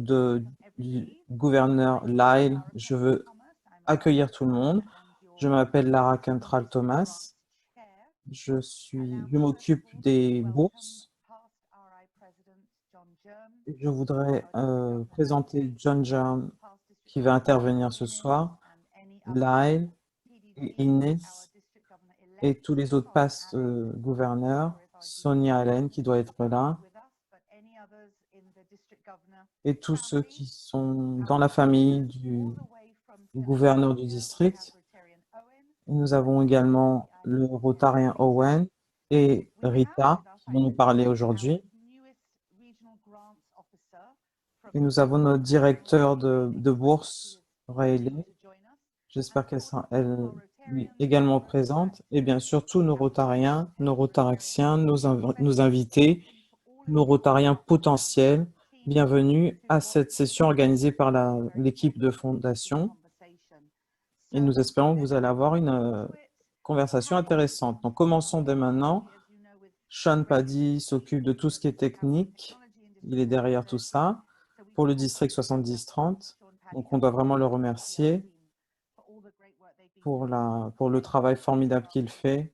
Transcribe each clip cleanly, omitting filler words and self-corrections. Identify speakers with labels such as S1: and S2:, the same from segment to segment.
S1: du gouverneur Lyle, je veux accueillir tout le monde. Je m'appelle Lara Kentral Thomas. Je m'occupe des bourses. Je voudrais présenter John John qui va intervenir ce soir, Lyle et Inès et tous les autres past gouverneurs, Sonia Allen qui doit être là, et tous ceux qui sont dans la famille du gouverneur du district. Nous avons également le Rotarien Owen et Rita qui vont nous parler aujourd'hui. Et nous avons notre directeur de bourse, Riley. J'espère qu'elle sera également présente. Et bien sûr, tous nos Rotariens, nos Rotaraxiens, nos invités, nos Rotariens potentiels. Bienvenue à cette session organisée par l'équipe de fondation. Et nous espérons que vous allez avoir une conversation intéressante. Donc, commençons dès maintenant. Sean Paddy s'occupe de tout ce qui est technique. Il est derrière tout ça pour le district 70-30. Donc, on doit vraiment le remercier pour le travail formidable qu'il fait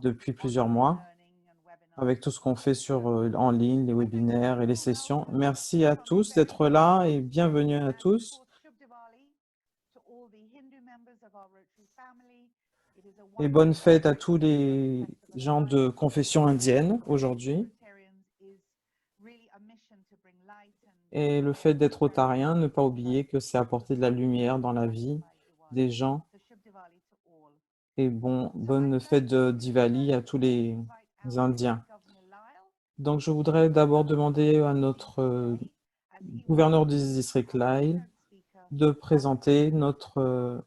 S1: depuis plusieurs mois avec tout ce qu'on fait en ligne, les webinaires et les sessions. Merci à tous d'être là et bienvenue à tous. Et bonne fête à tous les gens de confession indienne aujourd'hui. Et le fait d'être rotarien, ne pas oublier que c'est apporter de la lumière dans la vie des gens. Et bonne fête de Diwali à tous les Indiens. Donc, je voudrais d'abord demander à notre gouverneur du district Lyle de présenter notre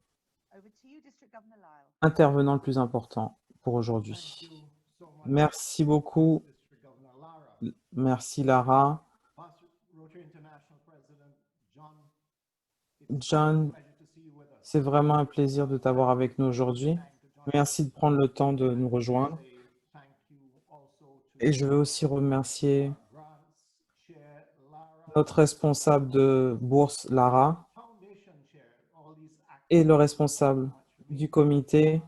S1: intervenant le plus important pour aujourd'hui. Merci beaucoup. Merci Lara. John, c'est vraiment un plaisir de t'avoir avec nous aujourd'hui. Merci de prendre le temps de nous rejoindre. Et je veux aussi remercier notre responsable de bourse, Lara, et le responsable du comité,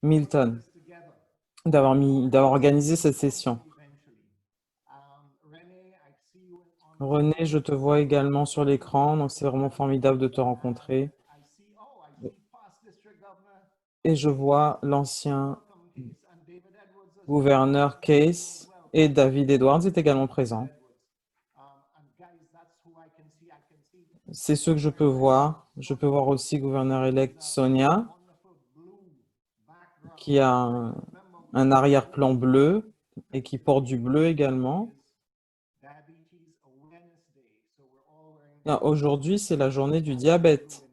S1: Milton, d'avoir organisé cette session. René, je te vois également sur l'écran, donc c'est vraiment formidable de te rencontrer. Et je vois l'ancien gouverneur Case et David Edwards est également présent. C'est ce que je peux voir. Je peux voir aussi gouverneur-élect Sonia, qui a un arrière-plan bleu et qui porte du bleu également. Aujourd'hui, c'est la journée du diabète.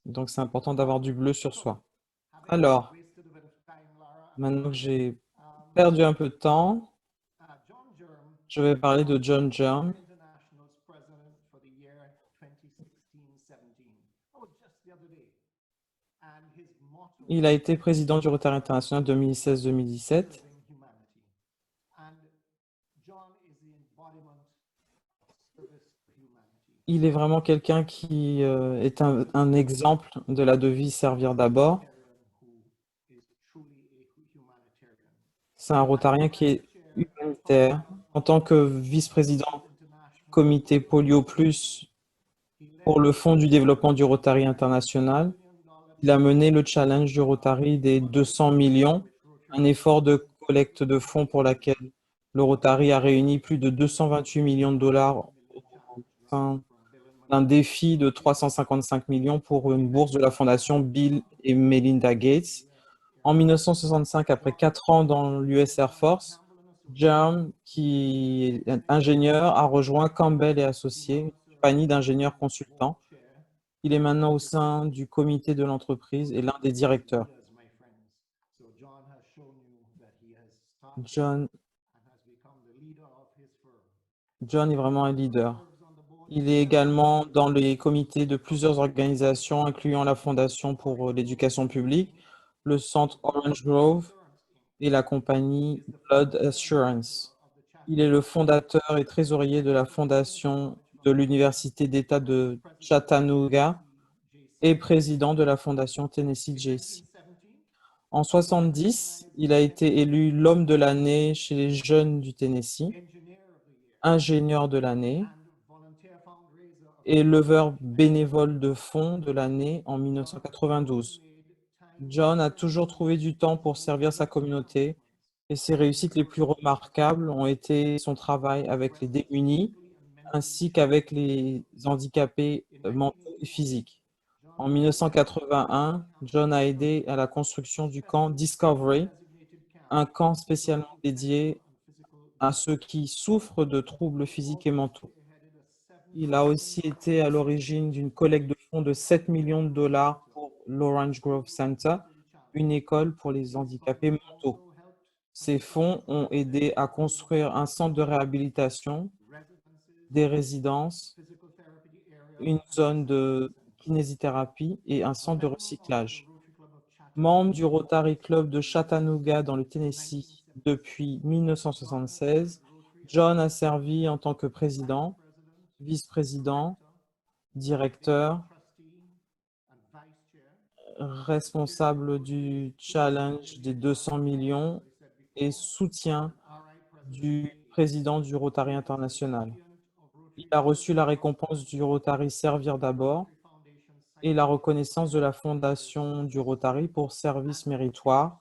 S1: Donc, c'est important d'avoir du bleu sur soi. Alors, maintenant que j'ai perdu un peu de temps, je vais parler de John Germ. Il a été président du Rotary International 2016-2017. Il est vraiment quelqu'un qui est un exemple de la devise servir d'abord. C'est un Rotarien qui est humanitaire. En tant que vice-président du comité Polio Plus pour le Fonds du développement du Rotary International, il a mené le challenge du Rotary des 200 millions, un effort de collecte de fonds pour laquelle le Rotary a réuni plus de 228 millions de dollars au sein d'un défi de 355 millions pour une bourse de la fondation Bill et Melinda Gates. En 1965, après 4 ans dans l'US Air Force, Germ, qui est ingénieur, a rejoint Campbell et Associés, une compagnie d'ingénieurs consultants. Il est maintenant au sein du comité de l'entreprise et l'un des directeurs. John est vraiment un leader. Il est également dans les comités de plusieurs organisations, incluant la Fondation pour l'éducation publique, le centre Orange Grove et la compagnie Blood Assurance. Il est le fondateur et trésorier de la fondation de l'Université d'État de Chattanooga et président de la fondation Tennessee JC. En 70, il a été élu l'homme de l'année chez les jeunes du Tennessee, ingénieur de l'année et leveur bénévole de fonds de l'année en 1992. John a toujours trouvé du temps pour servir sa communauté et ses réussites les plus remarquables ont été son travail avec les démunis ainsi qu'avec les handicapés mentaux et physiques. En 1981, John a aidé à la construction du camp Discovery, un camp spécialement dédié à ceux qui souffrent de troubles physiques et mentaux. Il a aussi été à l'origine d'une collecte de fonds de 7 millions de dollars pour l'Orange Grove Center, une école pour les handicapés mentaux. Ces fonds ont aidé à construire un centre de réhabilitation, des résidences, une zone de kinésithérapie et un centre de recyclage. Membre du Rotary Club de Chattanooga dans le Tennessee depuis 1976, John a servi en tant que président, vice-président, directeur, responsable du challenge des 200 millions et soutien du président du Rotary International. Il a reçu la récompense du Rotary Servir d'abord et la reconnaissance de la Fondation du Rotary pour service méritoire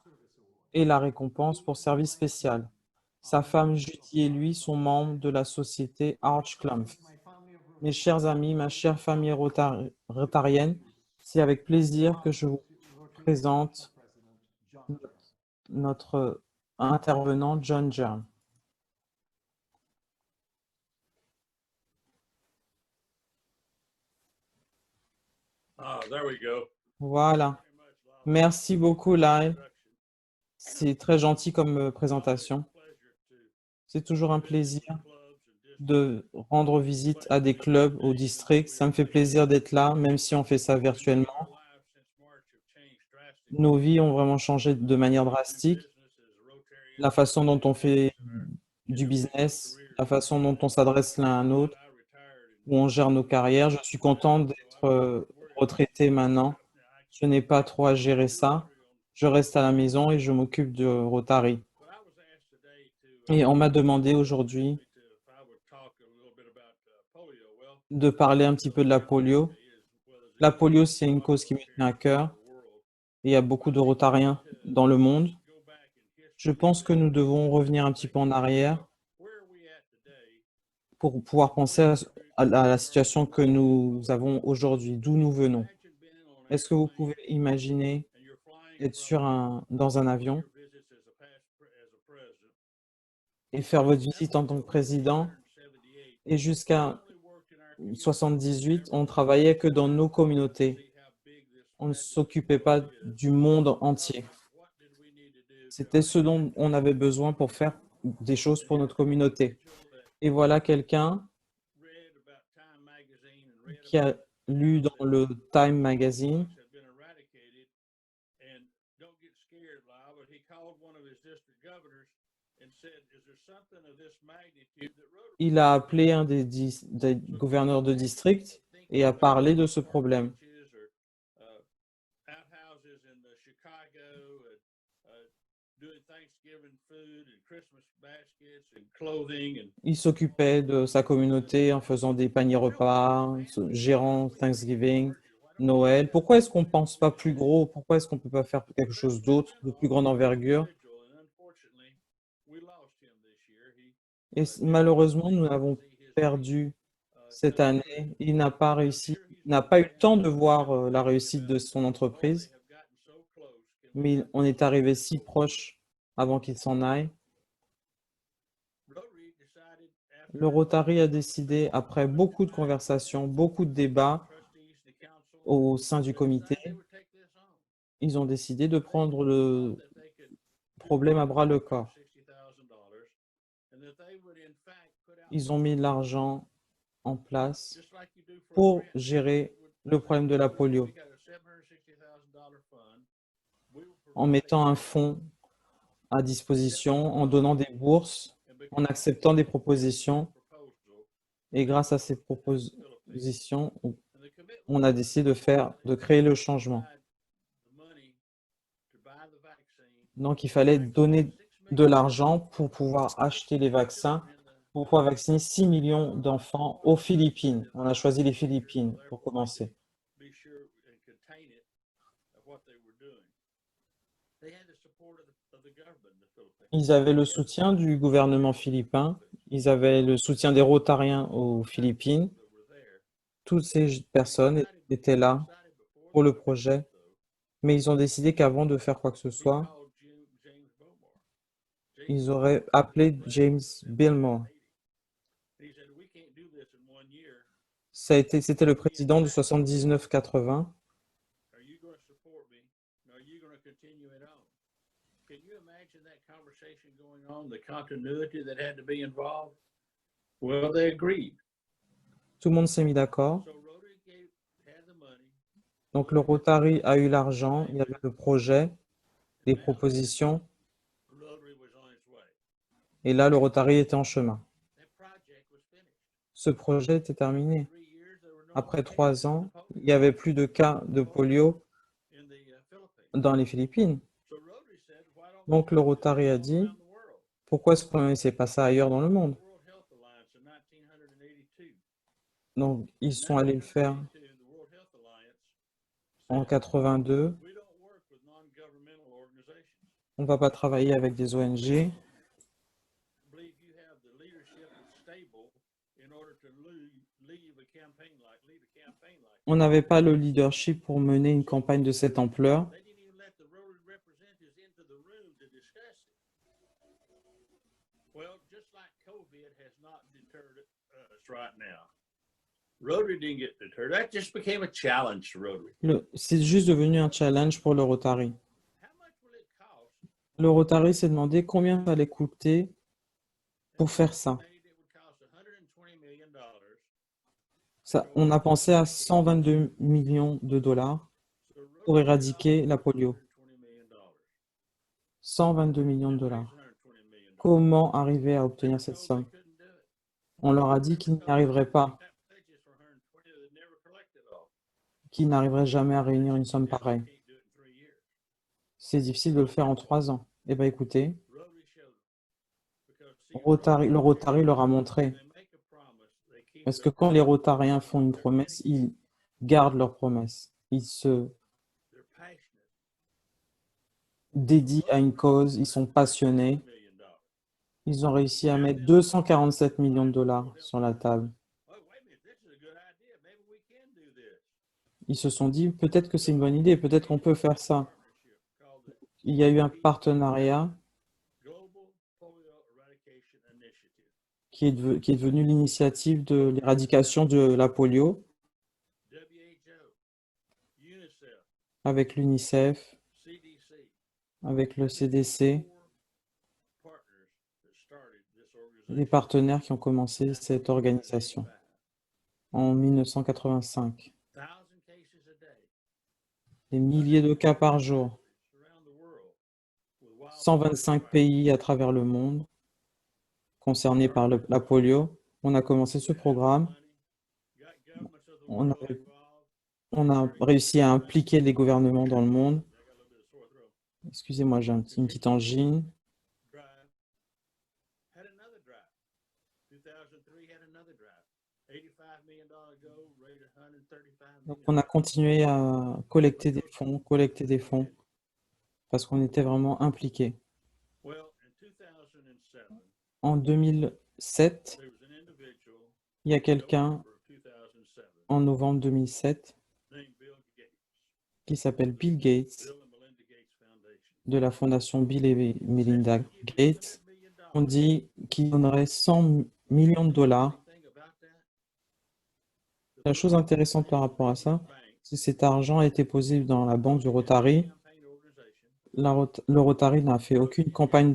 S1: et la récompense pour service spécial. Sa femme Judy et lui sont membres de la société Arch Clumph. Mes chers amis, ma chère famille rotarienne, c'est avec plaisir que je vous présente notre intervenant John Jern. Voilà. Merci beaucoup, Lyle. C'est très gentil comme présentation. C'est toujours un plaisir de rendre visite à des clubs, au district. Ça me fait plaisir d'être là, même si on fait ça virtuellement. Nos vies ont vraiment changé de manière drastique. La façon dont on fait du business, la façon dont on s'adresse l'un à l'autre, où on gère nos carrières. Je suis content d'être retraité maintenant. Je n'ai pas trop à gérer ça. Je reste à la maison et je m'occupe de Rotary. Et on m'a demandé aujourd'hui de parler un petit peu de la polio. La polio, c'est une cause qui me tient à cœur. Et il y a beaucoup de Rotariens dans le monde. Je pense que nous devons revenir un petit peu en arrière pour pouvoir penser à la situation que nous avons aujourd'hui, d'où nous venons. Est-ce que vous pouvez imaginer être dans un avion et faire votre visite en tant que président et jusqu'à 78, on travaillait que dans nos communautés. On ne s'occupait pas du monde entier. C'était ce dont on avait besoin pour faire des choses pour notre communauté. Et voilà quelqu'un qui a lu dans le Time Magazine il a appelé un des gouverneurs de district et a parlé de ce problème. Il s'occupait de sa communauté en faisant des paniers repas, gérant Thanksgiving, Noël. Pourquoi est-ce qu'on ne pense pas plus gros? Pourquoi est-ce qu'on ne peut pas faire quelque chose d'autre, de plus grande envergure? Et malheureusement, nous l'avons perdu cette année. Il n'a pas réussi, n'a pas eu le temps de voir la réussite de son entreprise, mais on est arrivé si proche avant qu'il s'en aille. Le Rotary a décidé, après beaucoup de conversations, beaucoup de débats au sein du comité, ils ont décidé de prendre le problème à bras le corps. Ils ont mis de l'argent en place pour gérer le problème de la polio en mettant un fonds à disposition, en donnant des bourses en acceptant des propositions. Et grâce à ces propositions, on a décidé de créer le changement. Donc, il fallait donner de l'argent pour pouvoir acheter les vaccins, pour pouvoir vacciner 6 millions d'enfants aux Philippines. On a choisi les Philippines pour commencer. Ils avaient le soutien du gouvernement philippin, ils avaient le soutien des Rotariens aux Philippines. Toutes ces personnes étaient là pour le projet, mais ils ont décidé qu'avant de faire quoi que ce soit, ils auraient appelé James Billmore. C'était le président de 79-80. Tout le monde s'est mis d'accord. Donc le Rotary a eu l'argent, il y avait le projet, les propositions, et là le Rotary était en chemin. Ce projet était terminé. Après 3 ans, il n'y avait plus de cas de polio dans les Philippines. Donc le Rotary a dit, pourquoi est-ce qu'on n'essaie pas ça ailleurs dans le monde? Donc ils sont allés le faire en 82. On ne va pas travailler avec des ONG. On n'avait pas le leadership pour mener une campagne de cette ampleur. C'est juste devenu un challenge pour le Rotary. Le Rotary s'est demandé combien ça allait coûter pour faire ça. On a pensé à 122 millions de dollars pour éradiquer la polio. 122 millions de dollars. Comment arriver à obtenir cette somme? On leur a dit qu'ils n'y arriveraient pas, qu'ils n'arriveraient jamais à réunir une somme pareille. C'est difficile de le faire en 3 ans. Eh bien, écoutez, le Rotary leur a montré. Parce que quand les Rotariens font une promesse, ils gardent leur promesse. Ils se dédient à une cause, ils sont passionnés. Ils ont réussi à mettre 247 millions de dollars sur la table. Ils se sont dit, peut-être que c'est une bonne idée, peut-être qu'on peut faire ça. Il y a eu un partenariat qui est devenu l'initiative de l'éradication de la polio avec l'UNICEF, avec le CDC, les partenaires qui ont commencé cette organisation en 1985. Des milliers de cas par jour, 125 pays à travers le monde concernés par la polio. On a commencé ce programme. On a réussi à impliquer les gouvernements dans le monde. Excusez-moi, j'ai une petite angine. Donc, on a continué à collecter des fonds, parce qu'on était vraiment impliqués. En 2007, il y a quelqu'un, en novembre 2007, qui s'appelle Bill Gates, de la fondation Bill et Melinda Gates. On dit qu'il donnerait 100 millions de dollars. La chose intéressante par rapport à ça, c'est que cet argent a été posé dans la banque du Rotary. Le Rotary n'a fait aucune campagne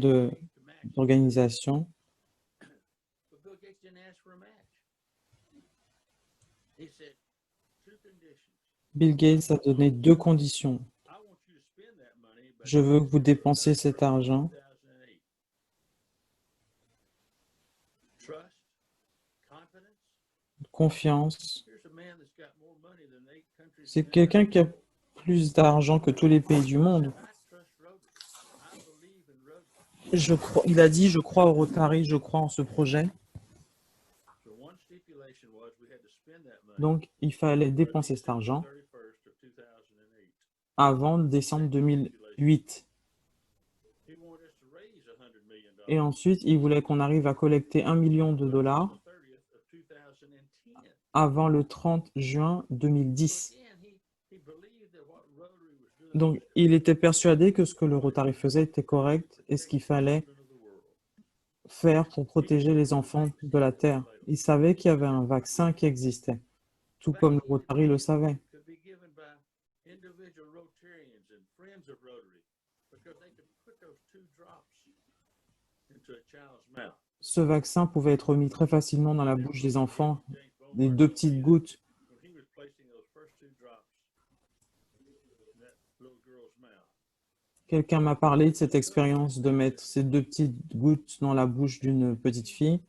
S1: d'organisation. Bill Gates a donné 2 conditions. Je veux que vous dépensiez cet argent confiance. C'est quelqu'un qui a plus d'argent que tous les pays du monde. Il a dit, je crois au Rotary, je crois en ce projet. Donc, il fallait dépenser cet argent avant décembre 2008. Et ensuite, il voulait qu'on arrive à collecter 1 million de dollars avant le 30 juin 2010. Donc, il était persuadé que ce que le Rotary faisait était correct et ce qu'il fallait faire pour protéger les enfants de la Terre. Il savait qu'il y avait un vaccin qui existait, tout comme le Rotary le savait. Ce vaccin pouvait être mis très facilement dans la bouche des enfants, des 2 petites gouttes. Quelqu'un m'a parlé de cette expérience de mettre ces 2 petites gouttes dans la bouche d'une petite fille.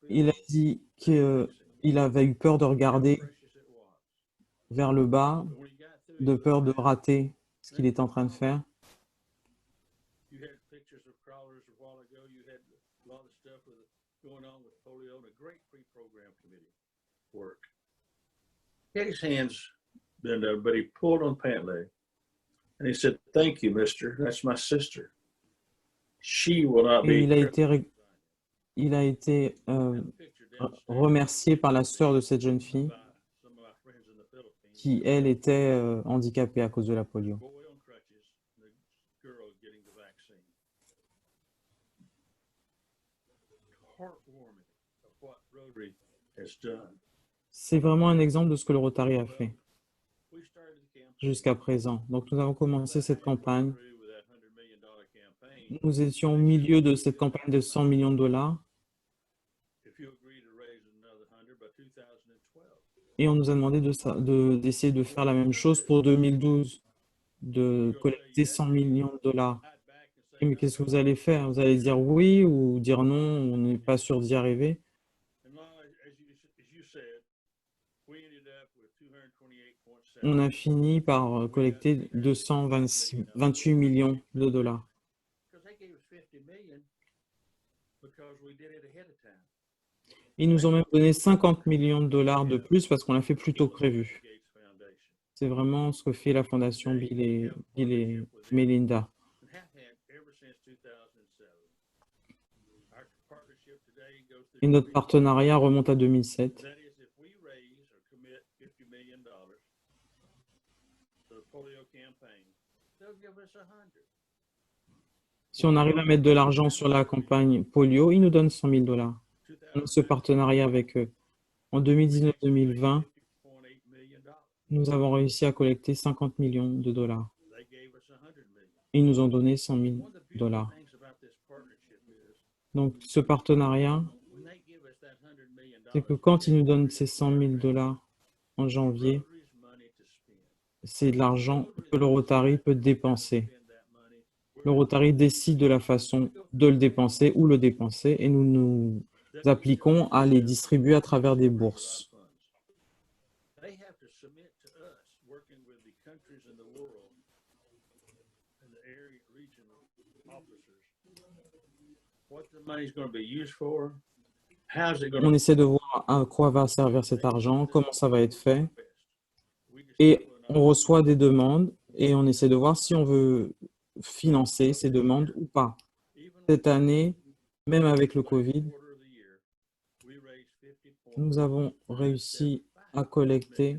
S1: Il a dit qu'il avait eu peur de regarder vers le bas, de peur de rater ce qu'il était en train de faire.
S2: His hands bent over, but he pulled on pant leg. And he said, "Thank you, mister. That's my sister. She will not
S1: Et
S2: be."
S1: il a été remercié par la sœur de cette jeune fille qui, elle, était handicapée à cause de la polio. C'est vraiment un exemple de ce que le Rotary a fait jusqu'à présent. Donc, nous avons commencé cette campagne. Nous étions au milieu de cette campagne de 100 millions de dollars. Et on nous a demandé d'essayer de faire la même chose pour 2012, de collecter 100 millions de dollars. Mais qu'est-ce que vous allez faire? Vous allez dire oui ou dire non, on n'est pas sûr d'y arriver? On a fini par collecter 228 millions de dollars. Ils nous ont même donné 50 millions de dollars de plus parce qu'on l'a fait plus tôt que prévu. C'est vraiment ce que fait la fondation Bill et Melinda. Et notre partenariat remonte à 2007. Si on arrive à mettre de l'argent sur la campagne polio, ils nous donnent 100 000 dollars. On a ce partenariat avec eux. En 2019-2020, nous avons réussi à collecter 50 millions de dollars. Ils nous ont donné 100 000 dollars. Donc, ce partenariat, c'est que quand ils nous donnent ces 100 000 dollars en janvier, c'est de l'argent que le Rotary peut dépenser. Le Rotary décide de la façon de le dépenser ou le dépenser et nous nous appliquons à les distribuer à travers des bourses. On essaie de voir à quoi va servir cet argent, comment ça va être fait. Et on reçoit des demandes et on essaie de voir si on veut financer ces demandes ou pas. Cette année, même avec le Covid, nous avons réussi à collecter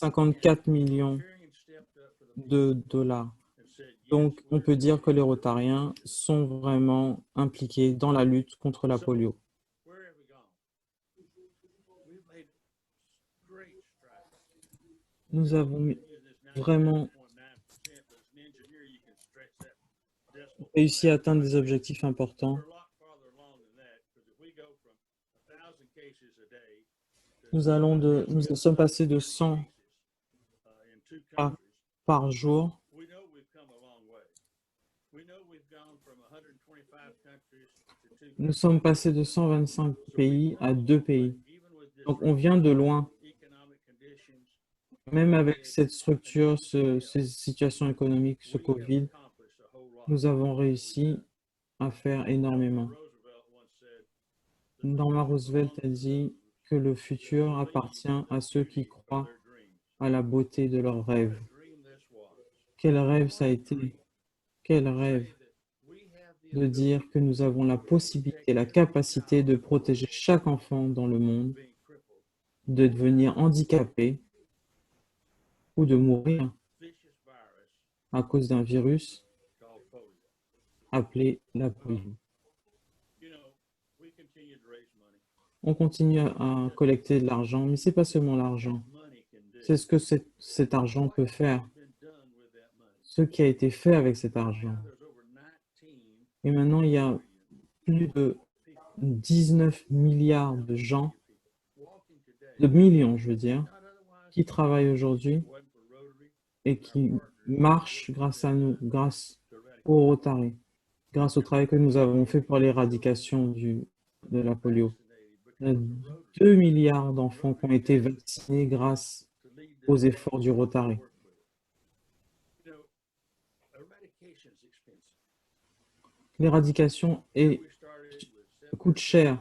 S1: 54 millions de dollars. Donc, on peut dire que les Rotariens sont vraiment impliqués dans la lutte contre la polio. Nous avons vraiment réussi à atteindre des objectifs importants. Nous sommes passés de 100 cas par jour Nous sommes passés de 125 pays à 2 pays. Donc, on vient de loin. Même avec cette structure, ces situations économiques, ce Covid, nous avons réussi à faire énormément. Norman Roosevelt a dit que le futur appartient à ceux qui croient à la beauté de leurs rêves. Quel rêve ça a été? Quel rêve de dire que nous avons la possibilité, la capacité de protéger chaque enfant dans le monde, de devenir handicapé ou de mourir à cause d'un virus appelé la polio. On continue à collecter de l'argent, mais ce n'est pas seulement l'argent. C'est ce que cet argent peut faire, ce qui a été fait avec cet argent. Et maintenant, il y a plus de 19 milliards de gens, de millions, je veux dire, qui travaillent aujourd'hui et qui marchent grâce à nous, grâce au Rotary, grâce au travail que nous avons fait pour l'éradication de la polio. Il y a 2 milliards d'enfants qui ont été vaccinés grâce aux efforts du Rotary. L'éradication coûte cher.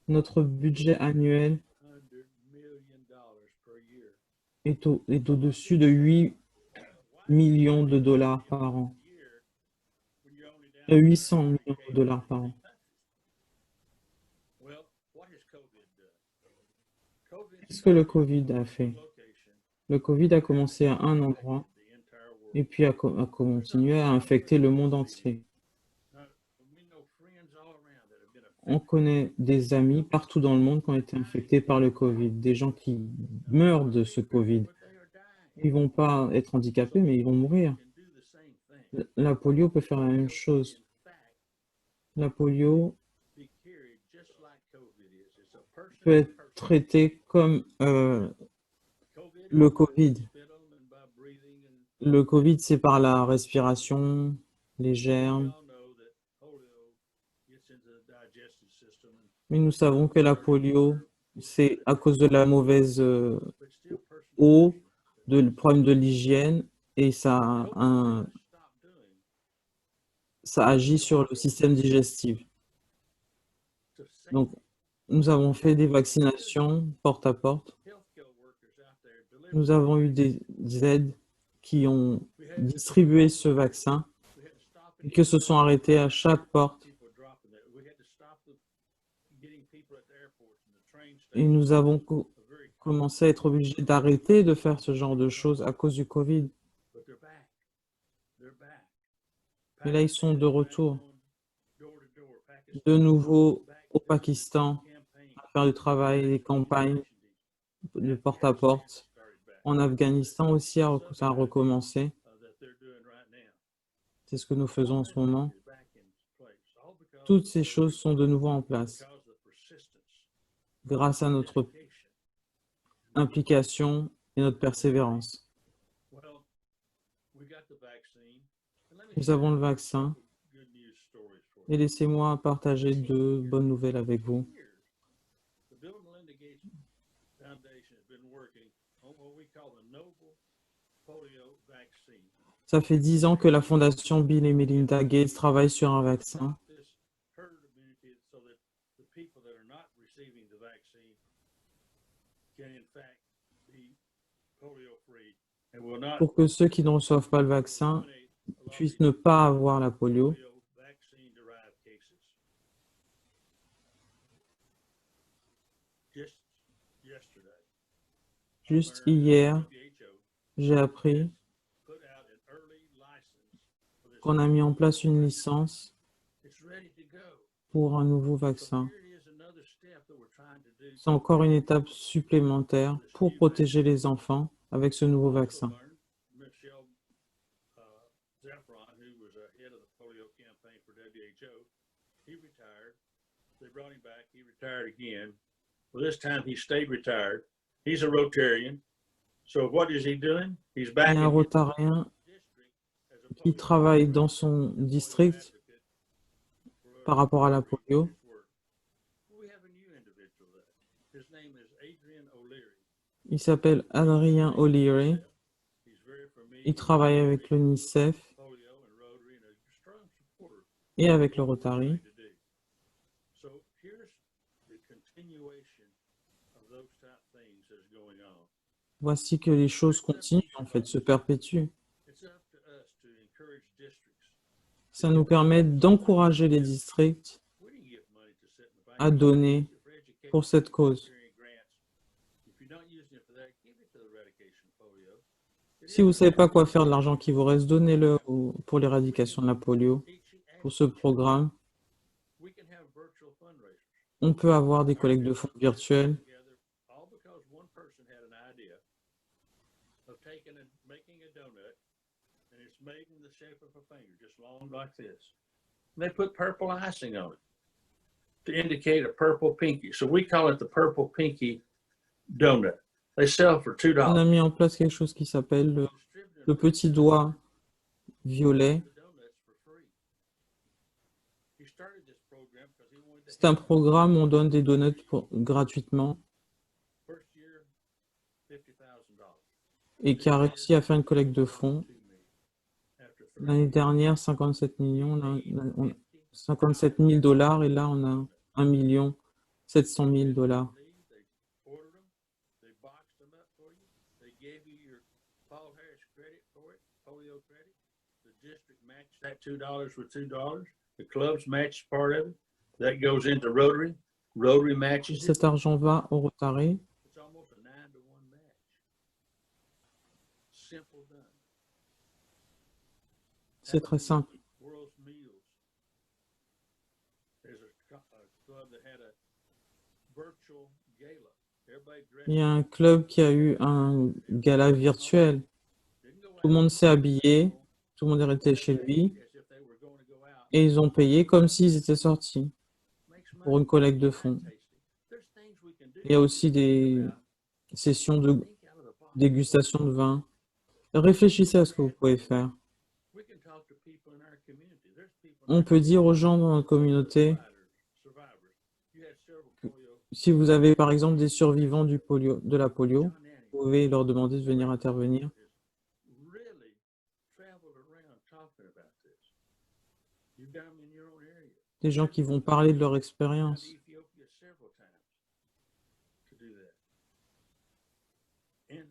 S1: Notre budget annuel est au-dessus de 8 millions de dollars par an. 800 millions de dollars par an. Qu'est-ce que le Covid a fait? Le Covid a commencé à un endroit et puis a continué à infecter le monde entier. On connaît des amis partout dans le monde qui ont été infectés par le Covid, des gens qui meurent de ce Covid. Ils ne vont pas être handicapés, mais ils vont mourir. La polio peut faire la même chose. La polio peut être traitée comme le Covid. Le Covid, c'est par la respiration, les germes. Mais nous savons que la polio, c'est à cause de la mauvaise eau, le problème de l'hygiène, et ça agit sur le système digestif. Donc, nous avons fait des vaccinations porte à porte. Nous avons eu des aides qui ont distribué ce vaccin et qui se sont arrêtés à chaque porte. Et nous avons commencé à être obligés d'arrêter de faire ce genre de choses à cause du Covid. Mais là, ils sont de retour. De nouveau au Pakistan, à faire du travail, des campagnes de porte-à-porte. En Afghanistan aussi, ça a recommencé. C'est ce que nous faisons en ce moment. Toutes ces choses sont de nouveau en place grâce à notre implication et notre persévérance. Nous avons le vaccin et laissez-moi partager 2 bonnes nouvelles avec vous. Ça fait 10 ans que la Fondation Bill et Melinda Gates travaille sur un vaccin pour que ceux qui ne reçoivent pas le vaccin puissent ne pas avoir la polio. Juste hier, j'ai appris qu'on a mis en place une licence pour un nouveau vaccin. C'est encore une étape supplémentaire pour protéger les enfants avec ce nouveau vaccin.
S2: Well, this time he stayed retired. He's a Rotarian. So what is he doing? He's
S1: Il
S2: back
S1: y a un
S2: in his
S1: rotarien
S2: district as a
S1: qui
S2: polio
S1: travaille dans son district par rapport à la polio.
S2: We have a new individual there. His name is Adrian O'Leary.
S1: Il s'appelle Adrien O'Leary.
S2: He's very familiar
S1: Il travaille avec l'UNICEF
S2: with polio and Rotary and a strong supporter
S1: et avec le
S2: of what we're
S1: Rotary.
S2: trying to do. So here's the continuation of those type things that's going on.
S1: Voici que les choses continuent, en fait, se perpétuent.
S2: It's up to us to encourage districts.
S1: Ça nous permet d'encourager les districts
S2: We didn't give money to sit in the bank.
S1: à donner
S2: For education,
S1: pour cette cause.
S2: grants. If you're not using it for that, give it to the eradication of polio. It
S1: Si vous ne
S2: is
S1: savez pas quoi faire de l'argent qui vous reste, donnez-le pour l'éradication de la polio,
S2: teaching
S1: pour ce programme.
S2: we can have virtual fundraisers.
S1: On peut avoir des collectes de fonds virtuelles.
S2: Together, all because one person had an idea of taking and making a donut, and it's made in the shape of a finger, just long like this. And they put purple icing on it to indicate a purple pinky. So we call it the purple pinky donut. They sell for $2.
S1: On a mis en place quelque chose qui s'appelle le petit doigt violet.
S2: The donuts for free. He started this program because he wanted to
S1: C'est un programme où on donne des donuts gratuitement
S2: first year $50,000.
S1: et qui a réussi à faire une collecte de fonds.
S2: 2 million. After 3
S1: L'année dernière, 57 millions, 57 000 dollars et là, on a 1 700 000 dollars.
S2: They ordered them, they boxed them up for you, they gave you your Paul Harris credit for it, polio credit. The district matched that $2 with $2. The clubs matched part of it. That goes into Rotary. Rotary matches it.
S1: Cet argent va au Rotary.
S2: It's almost a 9-to-1 match. Simple done.
S1: C'est très simple.
S2: World's Meals. There's a club that had a virtual gala. Everybody dressed
S1: Il y a un club qui a eu un gala virtuel. Tout le monde s'est habillé, tout le monde est resté chez lui
S2: as if they were going to go out.
S1: et ils ont payé comme s'ils étaient sortis
S2: Makes
S1: pour
S2: money.
S1: une collecte de fonds.
S2: There's things we can do.
S1: Il y a aussi des sessions de
S2: Think out of the box.
S1: dégustation de vin. Réfléchissez à ce que vous pouvez faire.
S2: We can talk to people in our community. There's people
S1: On peut dire aux gens dans notre communauté,
S2: survivors. You had several polio.
S1: si vous avez par exemple des survivants de la polio,
S2: John Annie
S1: vous pouvez leur demander de venir intervenir.
S2: has really traveled around talking about this. You've got them in your own area.
S1: Des gens qui vont parler de leur
S2: Out
S1: expérience.
S2: to Ethiopia several times to do that. And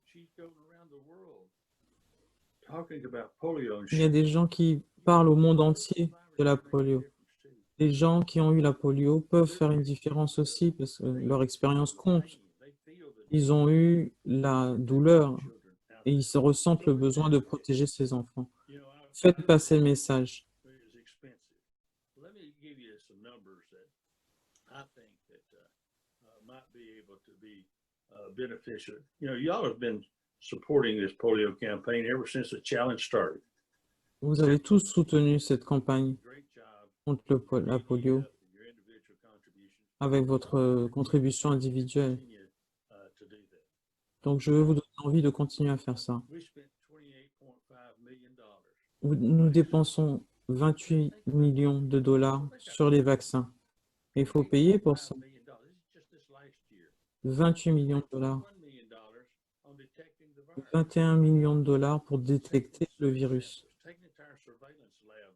S2: she's going around the world talking about polio. And
S1: Il y a des gens qui parlent au monde entier de la polio. Les gens qui ont eu la polio peuvent faire une différence aussi parce que leur expérience compte. Ils ont eu la douleur et ils se ressentent le besoin de protéger ces enfants. Faites passer le message.
S2: Is expensive. Let me give you some numbers that I think that might be able to be beneficial. You know, y'all have been supporting this polio campaign ever since the challenge started.
S1: Vous avez tous soutenu cette campagne
S2: Great job.
S1: contre la polio
S2: Your individual contributions.
S1: avec votre contribution individuelle.
S2: Continue to do that.
S1: Donc, je veux vous donner envie de continuer à faire ça.
S2: We spent $28.5 million.
S1: Nous dépensons 28 millions de dollars sur les vaccins. Et il faut payer pour ça.
S2: $5 million. This is just this last year.
S1: 28 millions de dollars.
S2: $1 million on detecting the virus.
S1: 21 millions de dollars pour détecter le virus,
S2: Taking it to our surveillance labs.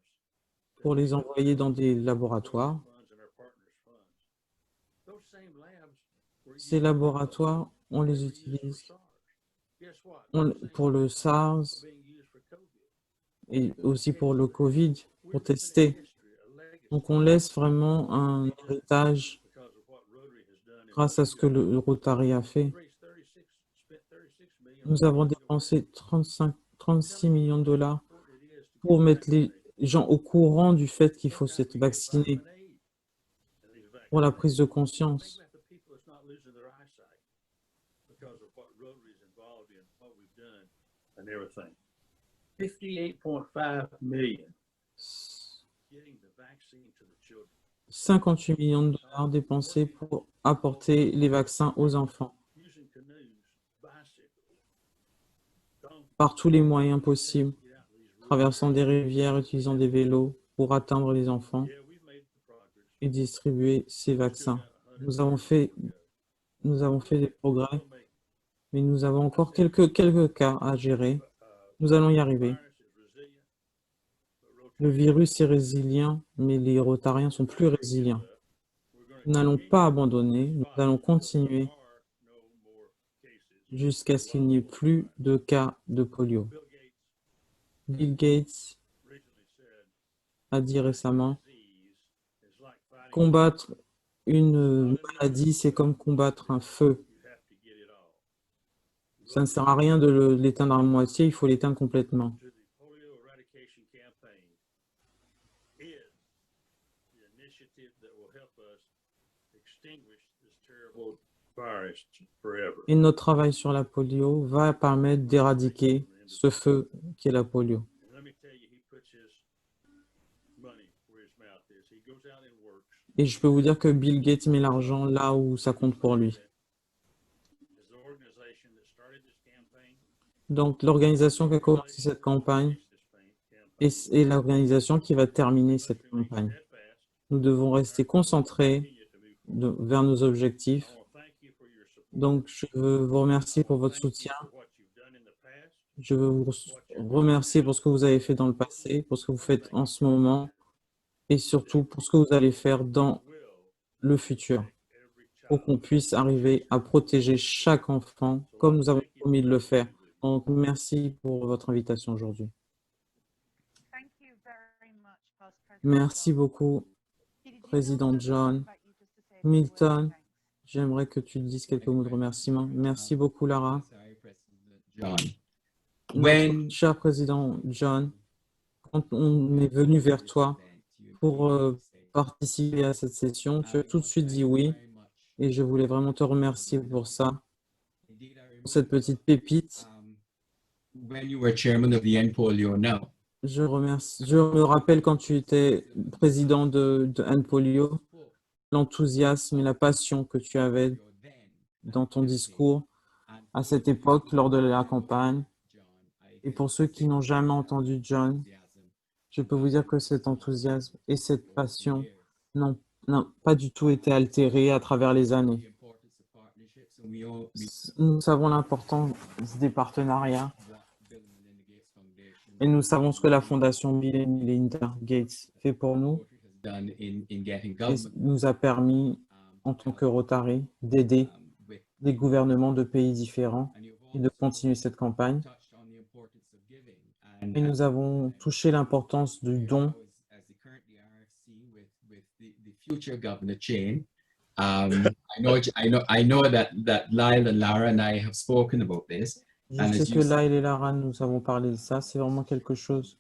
S1: pour les envoyer dans des laboratoires.
S2: Funds and our partners' funds. Those same labs were
S1: Ces
S2: used
S1: laboratoires, on les
S2: for
S1: utilise
S2: SARS. Guess what?
S1: pour le SARS
S2: Being used for COVID.
S1: et aussi pour le Covid, pour tester. Donc on laisse vraiment un héritage
S2: Because of what Rotary has done.
S1: grâce à ce que le Rotary a fait.
S2: Spent 36 million.
S1: Nous avons dépensé 36 millions de dollars pour mettre les gens au courant du fait qu'il faut se vacciner, pour la prise de conscience.
S2: $58.5 million getting the vaccine to the children.
S1: 58 millions de dollars dépensés pour apporter les vaccins aux enfants.
S2: Using canoes, bicycles,
S1: par tous les moyens possibles, traversant des rivières, utilisant des vélos pour atteindre les enfants et distribuer ces vaccins. Nous avons fait des progrès, mais nous avons encore quelques cas à gérer. Nous allons y arriver. Le virus est résilient, mais les Rotariens sont plus résilients. Nous n'allons pas abandonner, nous allons continuer jusqu'à ce qu'il n'y ait plus de cas de polio. Bill Gates a dit récemment, combattre une maladie, c'est comme combattre un feu. Ça ne sert à rien de l'éteindre à moitié, il faut l'éteindre complètement. Et notre travail sur la polio va permettre d'éradiquer ce feu qui est la polio. Et je peux vous dire que Bill Gates met l'argent là où ça compte pour lui. Donc l'organisation qui a commencé cette campagne est l'organisation qui va terminer cette campagne. Nous devons rester concentrés vers nos objectifs. Donc je veux vous remercier pour votre soutien. Je veux vous remercier pour ce que vous avez fait dans le passé, pour ce que vous faites en ce moment, et surtout pour ce que vous allez faire dans le futur, pour qu'on puisse arriver à protéger chaque enfant comme nous avons promis de le faire. Donc, merci pour votre invitation aujourd'hui. Merci beaucoup, Président John. Milton, j'aimerais que tu dises quelques mots de remerciement. Merci beaucoup, Lara. Notre cher Président John, quand on est venu vers toi pour participer à cette session, tu as tout de suite dit oui, et je voulais vraiment te remercier pour ça, pour cette petite pépite. Je me rappelle quand tu étais président de End Polio, l'enthousiasme et la passion que tu avais dans ton discours à cette époque lors de la campagne. Et pour ceux qui n'ont jamais entendu John, je peux vous dire que cet enthousiasme et cette passion n'ont pas du tout été altérés à travers les années. Nous savons l'importance des partenariats et nous savons ce que la Fondation Bill et Melinda Gates fait pour nous et nous a permis, en tant que Rotary, d'aider des gouvernements de pays différents et de continuer cette campagne. Et nous avons touché l'importance du don. Je sais que Lyle et Lara, nous avons parlé de ça. C'est vraiment quelque chose.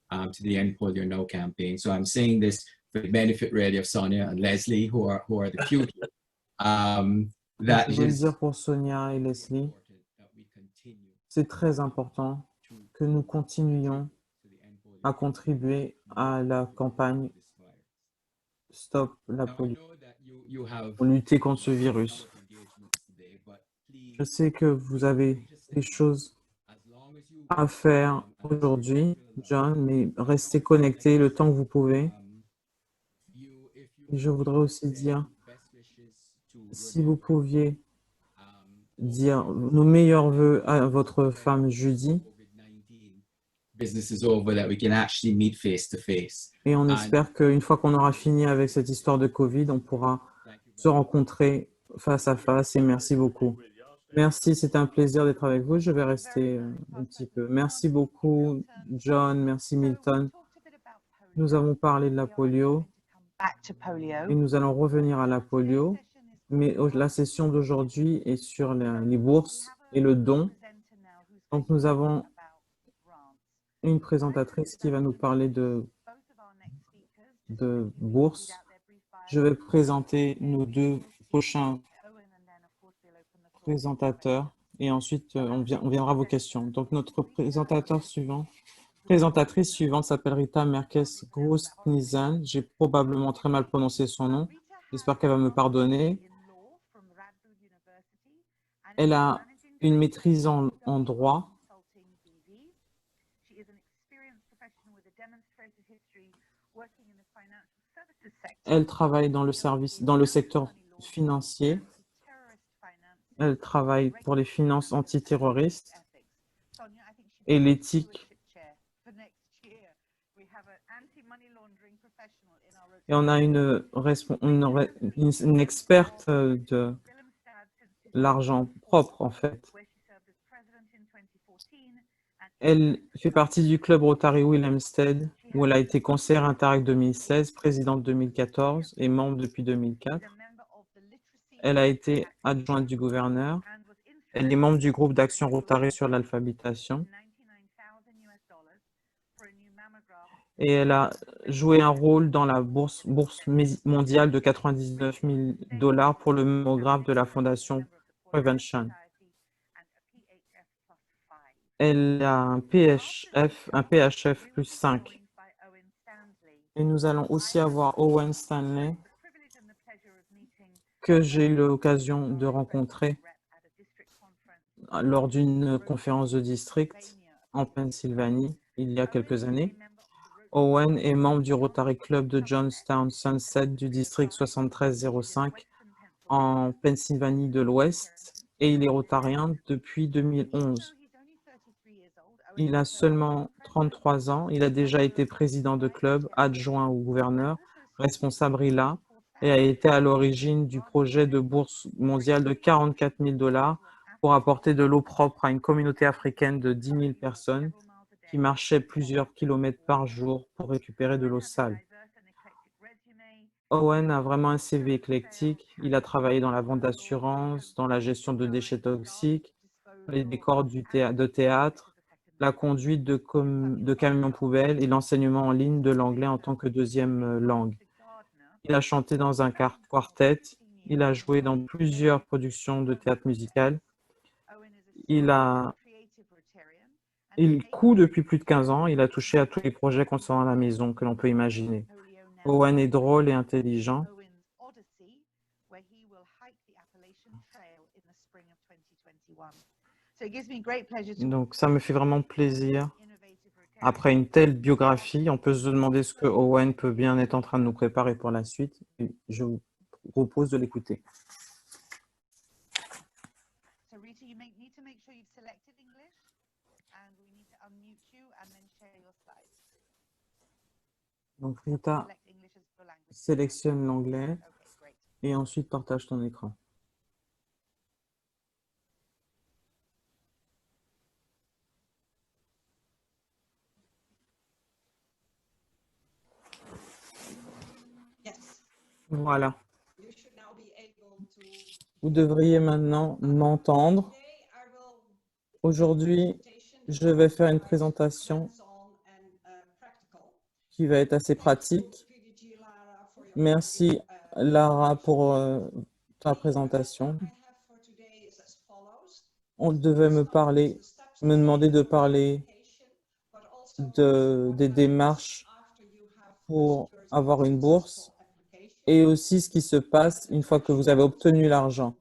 S3: To the End Polio No campaign. So I'm saying this for the benefit really of Sonia and Leslie, who are the future.
S1: Je veux dire pour Sonia et Leslie, c'est très important que nous continuions à contribuer à la campagne Stop la polio, pour lutter contre ce virus. Je sais que vous avez des choses à faire aujourd'hui, John, mais restez connectés le temps que vous pouvez. Et je voudrais aussi dire, si vous pouviez dire nos meilleurs vœux à votre femme Judy. Et on espère qu'une fois qu'on aura fini avec cette histoire de Covid, on pourra se rencontrer face à face. Et merci beaucoup. Merci, c'est un plaisir d'être avec vous. Je vais rester un petit peu. Merci beaucoup, John. Merci, Milton. Nous avons parlé de la polio et nous allons revenir à la polio. Mais la session d'aujourd'hui est sur les bourses et le don. Donc, nous avons une présentatrice qui va nous parler de bourses. Je vais présenter nos deux prochains présentateurs et ensuite on viendra à vos questions. Donc notre présentatrice suivante s'appelle Rita Merkes-Grossnizan. J'ai probablement très mal prononcé son nom. J'espère qu'elle va me pardonner. Elle a une maîtrise en droit. Elle travaille dans le secteur financier. Elle travaille pour les finances antiterroristes et l'éthique. Et on a une experte de l'argent propre, en fait. Elle fait partie du club Rotary Willemstad, où elle a été conseillère Interact 2016, présidente 2014 et membre depuis 2004. Elle a été adjointe du gouverneur. Elle est membre du groupe d'action Rotary sur l'alphabétisation. Et elle a joué un rôle dans la bourse mondiale de 99 000 $ pour le mammographe de la fondation Prevention. Elle a un PHF plus 5. Et nous allons aussi avoir Owen Stanley, que j'ai eu l'occasion de rencontrer lors d'une conférence de district en Pennsylvanie il y a quelques années. Owen est membre du Rotary Club de Johnstown Sunset du district 7305 en Pennsylvanie de l'Ouest et il est rotarien depuis 2011. Il a seulement 33 ans, il a déjà été président de club, adjoint au gouverneur, responsable RILA et a été à l'origine du projet de bourse mondiale de 44 000 $ pour apporter de l'eau propre à une communauté africaine de 10 000 personnes qui marchaient plusieurs kilomètres par jour pour récupérer de l'eau sale. Owen a vraiment un CV éclectique. Il a travaillé dans la vente d'assurance, dans la gestion de déchets toxiques, les décors de théâtre, la conduite de camions poubelles et l'enseignement en ligne de l'anglais en tant que deuxième langue. Il a chanté dans un quartet. Il a joué dans plusieurs productions de théâtre musical. Il coud depuis plus de 15 ans. Il a touché à tous les projets concernant la maison que l'on peut imaginer. Owen est drôle et intelligent. Donc, ça me fait vraiment plaisir. Après une telle biographie, on peut se demander ce que Owen peut bien être en train de nous préparer pour la suite. Et je vous propose de l'écouter. Donc, Rita, sélectionne l'anglais et ensuite partage ton écran. Voilà. Vous devriez maintenant m'entendre. Aujourd'hui, je vais faire une présentation qui va être assez pratique. Merci Lara pour ta présentation. On devait me demander de parler des démarches pour avoir une bourse et aussi ce qui se passe une fois que vous avez obtenu l'argent.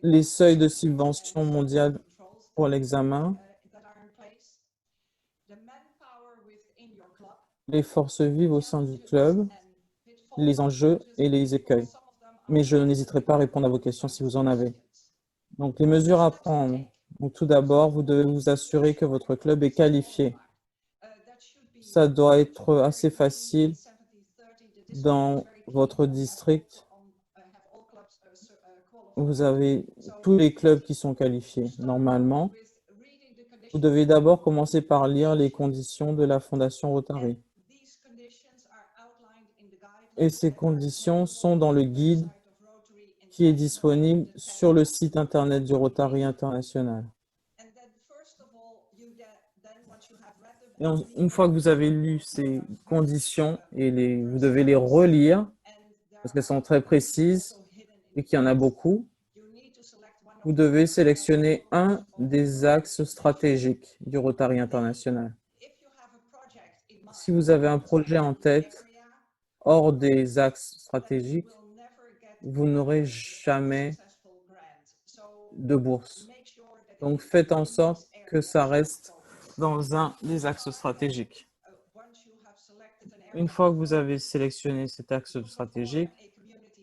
S1: Les seuils de subvention mondiale pour l'examen, les forces vives au sein du club, les enjeux et les écueils. Mais je n'hésiterai pas à répondre à vos questions si vous en avez. Donc, les mesures à prendre. Donc, tout d'abord, vous devez vous assurer que votre club est qualifié. Ça doit être assez facile dans votre district. Vous avez tous les clubs qui sont qualifiés normalement. Vous devez d'abord commencer par lire les conditions de la Fondation Rotary. Et ces conditions sont dans le guide qui est disponible sur le site internet du Rotary International. Et une fois que vous avez lu ces conditions, vous devez les relire parce qu'elles sont très précises et qu'il y en a beaucoup. Vous devez sélectionner un des axes stratégiques du Rotary International. Si vous avez un projet en tête hors des axes stratégiques, vous n'aurez jamais de bourse. Donc, faites en sorte que ça reste dans un des axes stratégiques. Une fois que vous avez sélectionné cet axe stratégique,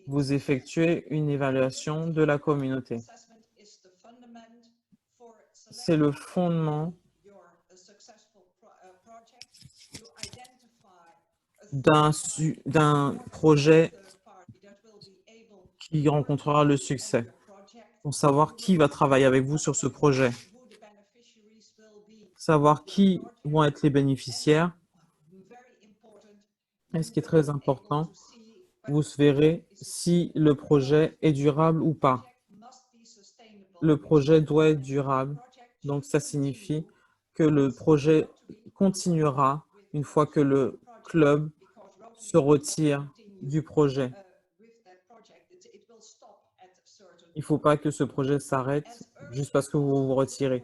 S1: vous effectuez une évaluation de la communauté. C'est le fondement d'un projet qui rencontrera le succès, pour savoir qui va travailler avec vous sur ce projet, savoir qui vont être les bénéficiaires. Et ce qui est très important, vous verrez si le projet est durable ou pas. Le projet doit être durable, donc ça signifie que le projet continuera une fois que le club se retire du projet. Il ne faut pas que ce projet s'arrête juste parce que vous vous retirez.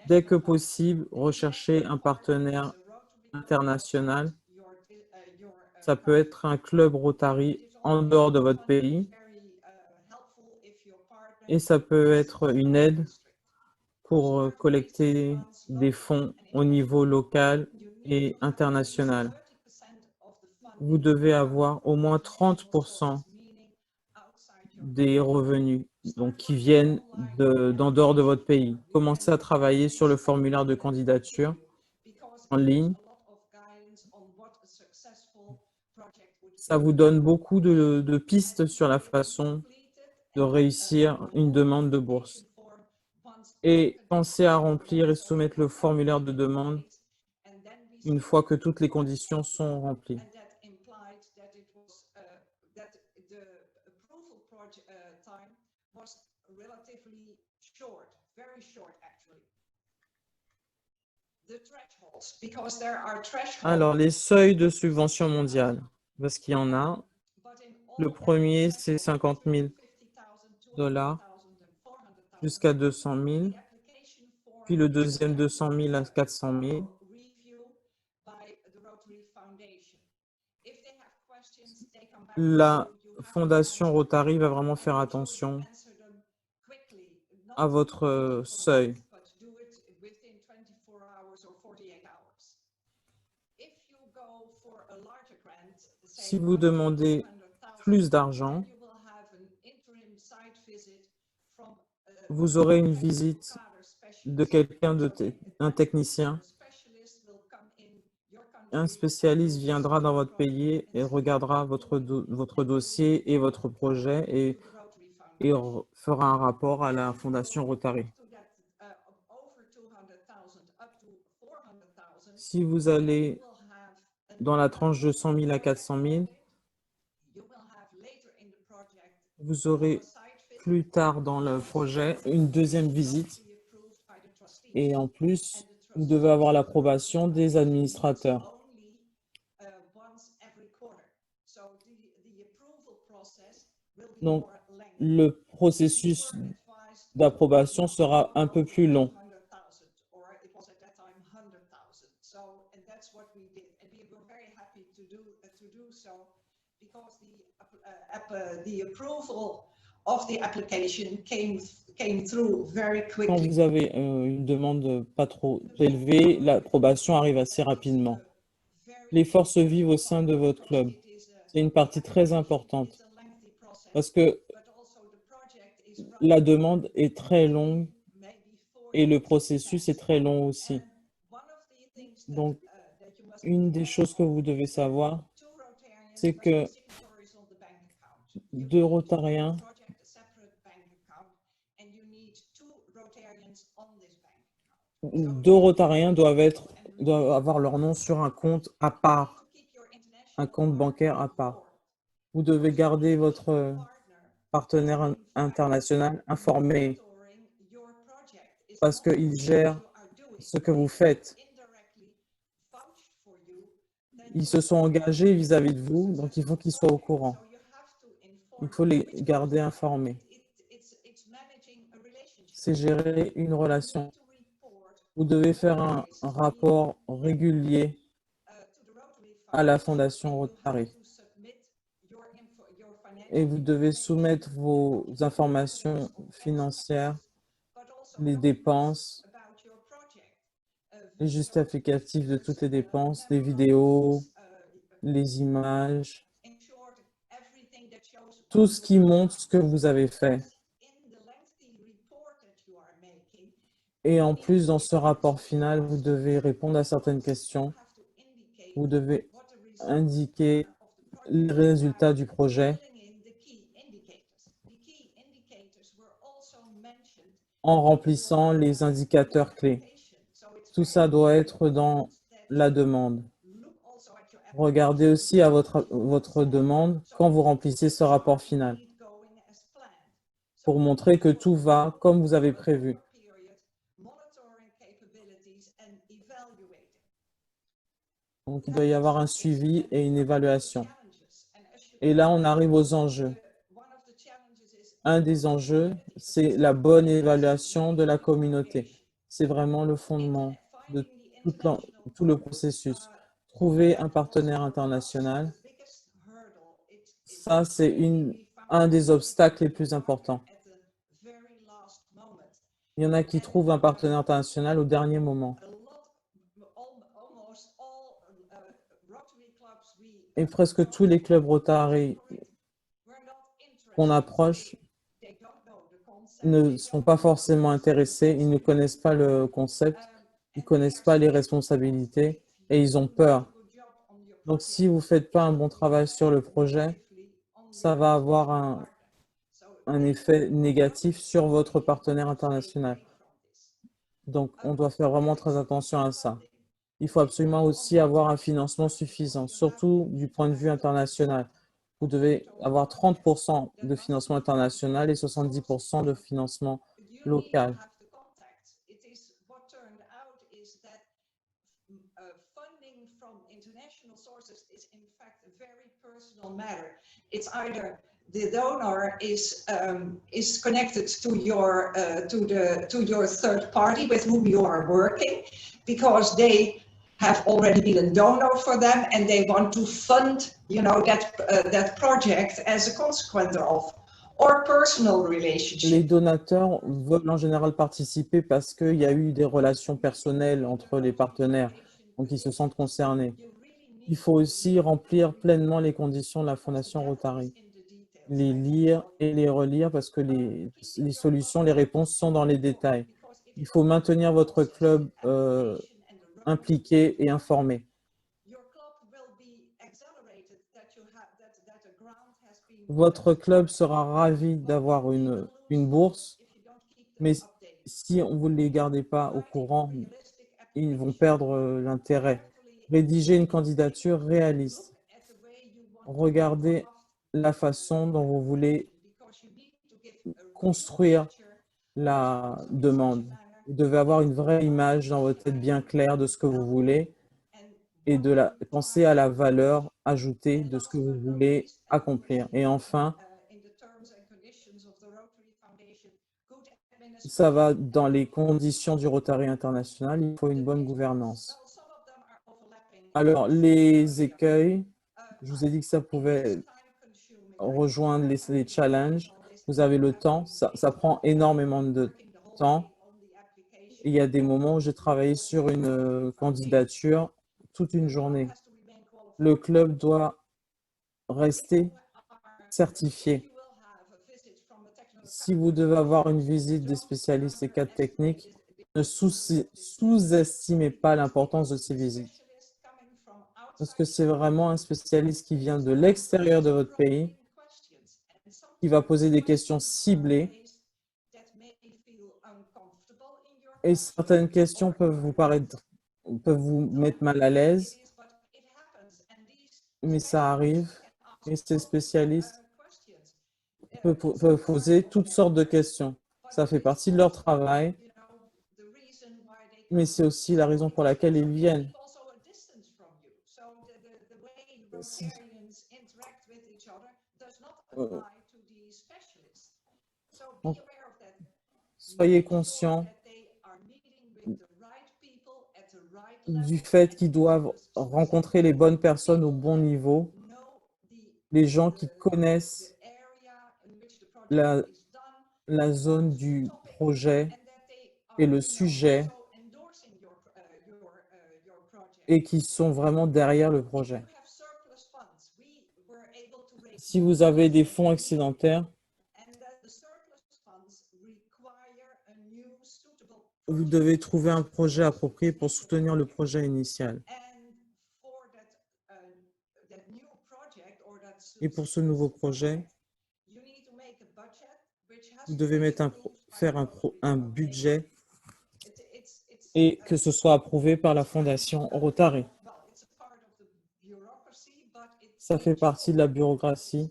S1: Dès que possible, recherchez un partenaire international. Ça peut être un club Rotary en dehors de votre pays et ça peut être une aide pour collecter des fonds au niveau local et international. Vous devez avoir au moins 30% des revenus donc, qui viennent d'en dehors de votre pays. Commencez à travailler sur le formulaire de candidature en ligne. Ça vous donne beaucoup de pistes sur la façon de réussir une demande de bourse. Et pensez à remplir et soumettre le formulaire de demande une fois que toutes les conditions sont remplies. Alors, les seuils de subvention mondiale, parce qu'il y en a. Le premier, c'est 50 000 $ jusqu'à 200 000. Puis le deuxième, 200 000 à 400 000. La Fondation Rotary va vraiment faire attention à votre seuil. Si vous demandez plus d'argent, vous aurez une visite de quelqu'un, un technicien. Un spécialiste viendra dans votre pays et regardera votre dossier et votre projet et fera un rapport à la Fondation Rotary. Si vous allez dans la tranche de 100 000 à 400 000, vous aurez plus tard dans le projet une deuxième visite et en plus, vous devez avoir l'approbation des administrateurs. Donc, le processus d'approbation sera un peu plus long. Quand vous avez une demande pas trop élevée, l'approbation arrive assez rapidement. Les forces vives au sein de votre club, c'est une partie très importante parce que la demande est très longue et le processus est très long aussi. Donc, une des choses que vous devez savoir, c'est que deux Rotariens doivent avoir leur nom sur un compte à part, un compte bancaire à part. Vous devez garder votre partenaire international informé parce qu'il gère ce que vous faites. Ils se sont engagés vis-à-vis de vous, donc il faut qu'ils soient au courant. Il faut les garder informés. C'est gérer une relation. Vous devez faire un rapport régulier à la Fondation Rotary. et vous devez soumettre vos informations financières, les dépenses, les justificatifs de toutes les dépenses, les vidéos, les images, tout ce qui montre ce que vous avez fait. Et en plus, dans ce rapport final, vous devez répondre à certaines questions. Vous devez indiquer les résultats du projet en remplissant les indicateurs clés. Tout ça doit être dans la demande. Regardez aussi à votre demande quand vous remplissez ce rapport final pour montrer que tout va comme vous avez prévu. Donc, il doit y avoir un suivi et une évaluation. Et là, on arrive aux enjeux. Un des enjeux, c'est la bonne évaluation de la communauté. C'est vraiment le fondement de tout le processus. Trouver un partenaire international, ça, c'est un des obstacles les plus importants. Il y en a qui trouvent un partenaire international au dernier moment. Et presque tous les clubs Rotary qu'on approche ne sont pas forcément intéressés, ils ne connaissent pas le concept, ils ne connaissent pas les responsabilités et ils ont peur. Donc, si vous ne faites pas un bon travail sur le projet, ça va avoir un effet négatif sur votre partenaire international. Donc, on doit faire vraiment très attention à ça. Il faut absolument aussi avoir un financement suffisant, surtout du point de vue international. Vous devez avoir 30% de financement international et 70% de financement local.
S4: It's either the donor is connected to your third party with whom you are working, because they have already been a donor for them and they want to fund, that project as a consequence of, or personal relationship.
S1: Les donateurs veulent en général participer parce qu'il y a eu des relations personnelles entre les partenaires, donc ils se sentent concernés. Il faut aussi remplir pleinement les conditions de la Fondation Rotary, les lire et les relire parce que les solutions, les réponses sont dans les détails. Il faut maintenir votre club impliqué et informé. Votre club sera ravi d'avoir une bourse, mais si vous ne les gardez pas au courant, ils vont perdre l'intérêt. Rédigez une candidature réaliste. Regardez la façon dont vous voulez construire la demande. Vous devez avoir une vraie image dans votre tête bien claire de ce que vous voulez et penser à la valeur ajoutée de ce que vous voulez accomplir. Et enfin, ça va dans les conditions du Rotary International, il faut une bonne gouvernance. Alors, les écueils, je vous ai dit que ça pouvait rejoindre les challenges. Vous avez le temps, ça prend énormément de temps. Il y a des moments où j'ai travaillé sur une candidature toute une journée. Le club doit rester certifié. Si vous devez avoir une visite des spécialistes et cadres techniques, ne sous-estimez pas l'importance de ces visites. Parce que c'est vraiment un spécialiste qui vient de l'extérieur de votre pays, qui va poser des questions ciblées. Et certaines questions peuvent vous mettre mal à l'aise, mais ça arrive. Et ces spécialistes peuvent poser toutes sortes de questions. Ça fait partie de leur travail, mais c'est aussi la raison pour laquelle ils viennent. Donc, soyez conscients du fait qu'ils doivent rencontrer les bonnes personnes au bon niveau, les gens qui connaissent la, la zone du projet et le sujet et qui sont vraiment derrière le projet. Si vous avez des fonds excédentaires, vous devez trouver un projet approprié pour soutenir le projet initial. Et pour ce nouveau projet, vous devez faire un budget et que ce soit approuvé par la Fondation Rotary. Ça fait partie de la bureaucratie.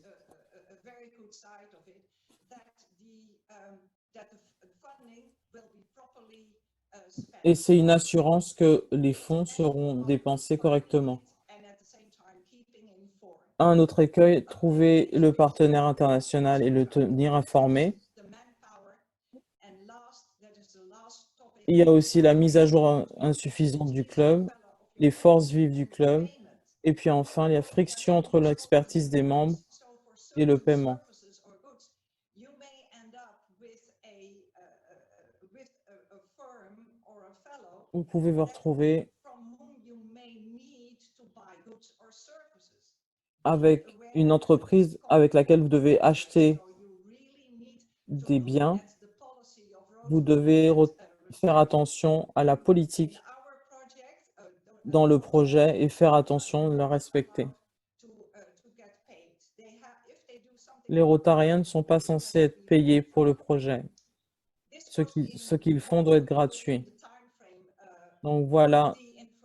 S1: Et c'est une assurance que les fonds seront dépensés correctement. Un autre écueil, trouver le partenaire international et le tenir informé. Il y a aussi la mise à jour insuffisante du club, les forces vives du club, et puis enfin, il y a friction entre l'expertise des membres et le paiement. Vous pouvez vous retrouver avec une entreprise avec laquelle vous devez acheter des biens. Vous devez faire attention à la politique dans le projet et faire attention de la respecter. Les Rotariens ne sont pas censés être payés pour le projet. Ce qu'ils font doit être gratuit. Donc voilà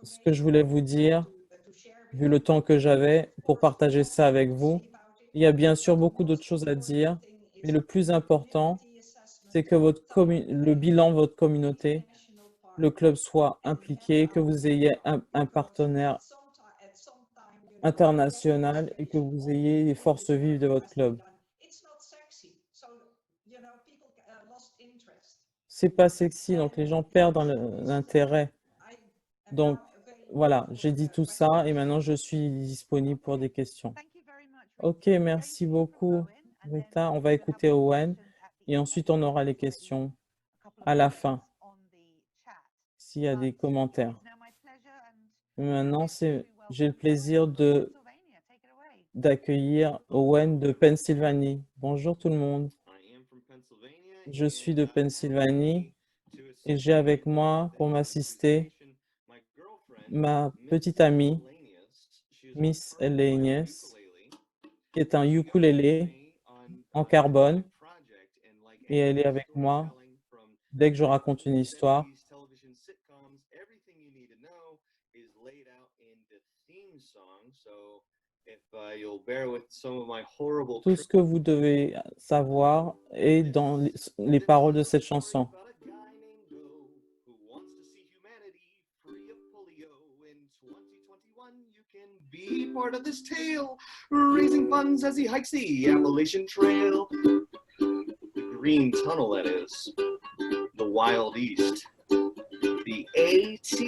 S1: ce que je voulais vous dire, vu le temps que j'avais pour partager ça avec vous. Il y a bien sûr beaucoup d'autres choses à dire, mais le plus important, c'est que le bilan de votre communauté, le club soit impliqué, que vous ayez un partenaire international et que vous ayez les forces vives de votre club. C'est pas sexy, donc les gens perdent l'intérêt. Donc voilà, j'ai dit tout ça et maintenant je suis disponible pour des questions. Ok, merci beaucoup, Rita. On va écouter Owen et ensuite on aura les questions à la fin, s'il y a des commentaires. Maintenant, j'ai le plaisir d'accueillir Owen de Pennsylvanie. Bonjour tout le monde. Je suis de Pennsylvanie et j'ai avec moi pour m'assister ma petite amie, Miss Elenius, qui est un ukulélé en carbone et elle est avec moi dès que je raconte une histoire. Tout ce que vous devez savoir est dans les paroles de cette chanson.
S5: Be part of this tale, raising funds as he hikes the Appalachian Trail. The Green Tunnel, that is. The Wild East. The AT.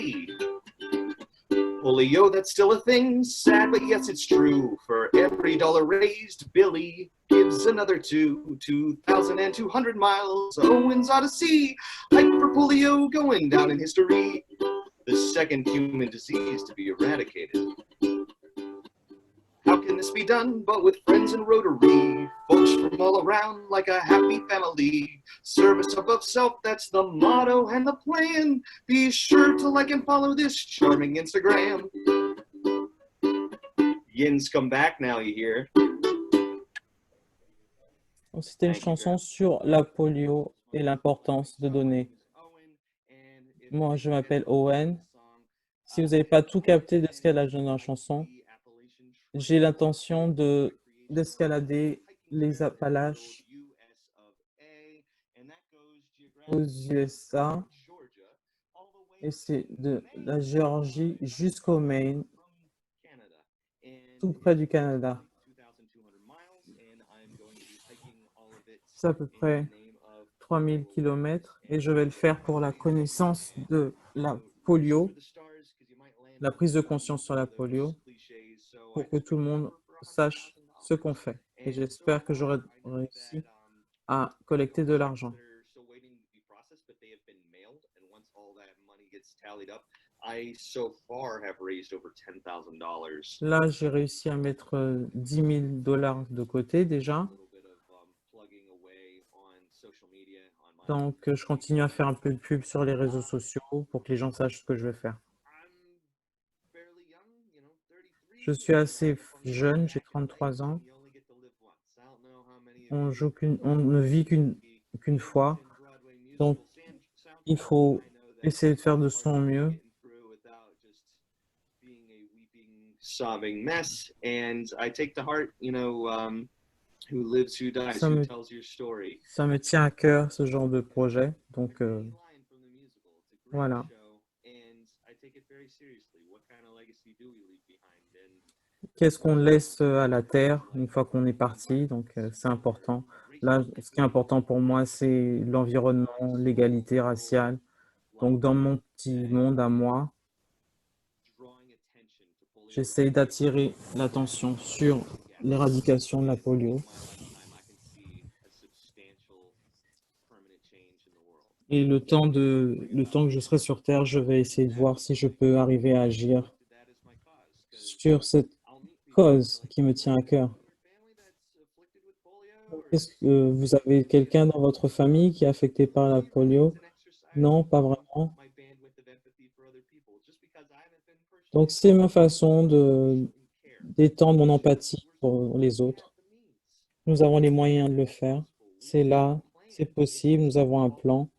S5: Polio, that's still a thing. Sad, but yes, it's true. For every dollar raised, Billy gives another 2,200 miles. Owen's Odyssey. Hike for polio going down in history. The second human disease to be eradicated. How can this be done but with friends in Rotary? Folks from all around like a happy family. Service above self, that's the motto and the plan. Be sure to like and follow this charming Instagram. Yin's come back now, you hear?
S1: C'était une chanson sur la polio et l'importance de donner. Moi, je m'appelle Owen. Si vous n'avez pas tout capté de ce qu'elle a dans la chanson, j'ai l'intention d'escalader les Appalaches aux USA et c'est de la Géorgie jusqu'au Maine, tout près du Canada. C'est à peu près 3000 km et je vais le faire pour la connaissance de la polio, la prise de conscience sur la polio, pour que tout le monde sache ce qu'on fait. Et j'espère que j'aurai réussi à collecter de l'argent.
S5: that are still waiting to be processed, but they have been mailed. And once all that money gets tallied up, I so far have raised over $10,000.
S1: Là, j'ai réussi à mettre 10 000 dollars de côté déjà.
S5: A little bit of plugging away on social media, on my
S1: Donc, je continue à faire un peu de pub sur les réseaux sociaux pour que les gens sachent ce que je vais faire.
S5: I'm fairly young, you know, 33.
S1: Je suis assez jeune, j'ai 33 ans.
S5: You only get to live once. I don't know how many of
S1: On
S5: you
S1: joue on ne vit qu'une fois.
S5: Broadway
S1: Donc,
S5: musical soundtrack.
S1: il faut
S5: I know that
S1: essayer de faire de
S5: hard
S1: son mieux.
S5: getting through without just being a weeping, sobbing mess. And I take to heart, you know, who lives, who dies,
S1: Ça
S5: who
S1: me-
S5: tells your story.
S1: Ça me tient à cœur, ce genre de projet. Donc,
S5: Line from the musical. It's a great
S1: voilà.
S5: show, and I take it very seriously. What kind of legacy do we leave behind? And
S1: qu'est-ce qu'on laisse à la terre une fois qu'on est parti? Donc, c'est important. Là, ce qui est important pour moi, c'est l'environnement, l'égalité raciale. Donc, dans mon petit monde à moi,
S5: drawing attention to polio
S1: j'essaye d'attirer l'attention sur l'éradication de la polio.
S5: I can see a substantial permanent change in the world.
S1: Et le temps que je serai sur Terre, je vais essayer de voir si je peux arriver à agir
S5: That is my cause, 'cause
S1: sur cette
S5: I'll meet people
S1: cause qui me tient à cœur.
S5: in your family that's afflicted with polio, or
S1: Est-ce que vous avez quelqu'un dans votre famille qui est affecté par la polio?
S5: it's an exercise
S1: Non, pas vraiment.
S5: my bandwidth of empathy for other people just because I haven't been personally
S1: Donc, c'est ma façon
S5: and care.
S1: d'étendre mon empathie pour les autres. Nous avons les moyens de le faire. C'est là, c'est possible, nous avons un plan.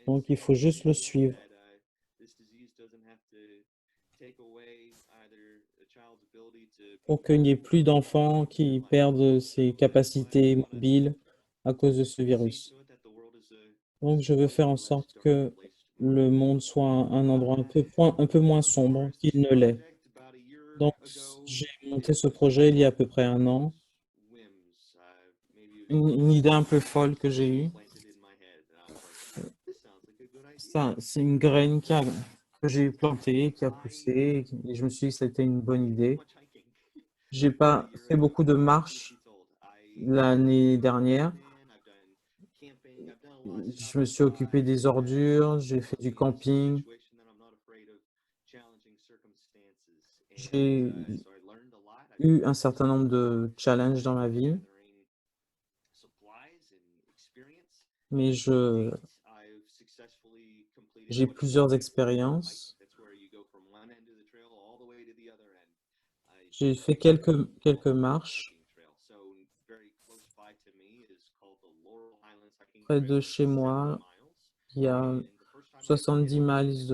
S1: Donc, il faut juste le suivre. Pour qu'il n'y ait plus d'enfants qui perdent ses capacités mobiles à cause de ce virus. Donc, je veux faire en sorte que le monde soit un endroit un peu moins sombre qu'il ne l'est. Donc, j'ai monté ce projet il y a à peu près un an. Une idée un peu folle que j'ai eue. Ça, c'est une graine que j'ai plantée, qui a poussé, et je me suis dit que c'était une bonne idée. J'ai pas fait beaucoup de marches l'année dernière. Je me suis occupé des ordures, j'ai fait du camping. J'ai eu un certain nombre de challenges dans ma vie, mais j'ai plusieurs expériences. J'ai fait quelques marches près de chez moi. Il y a 70 miles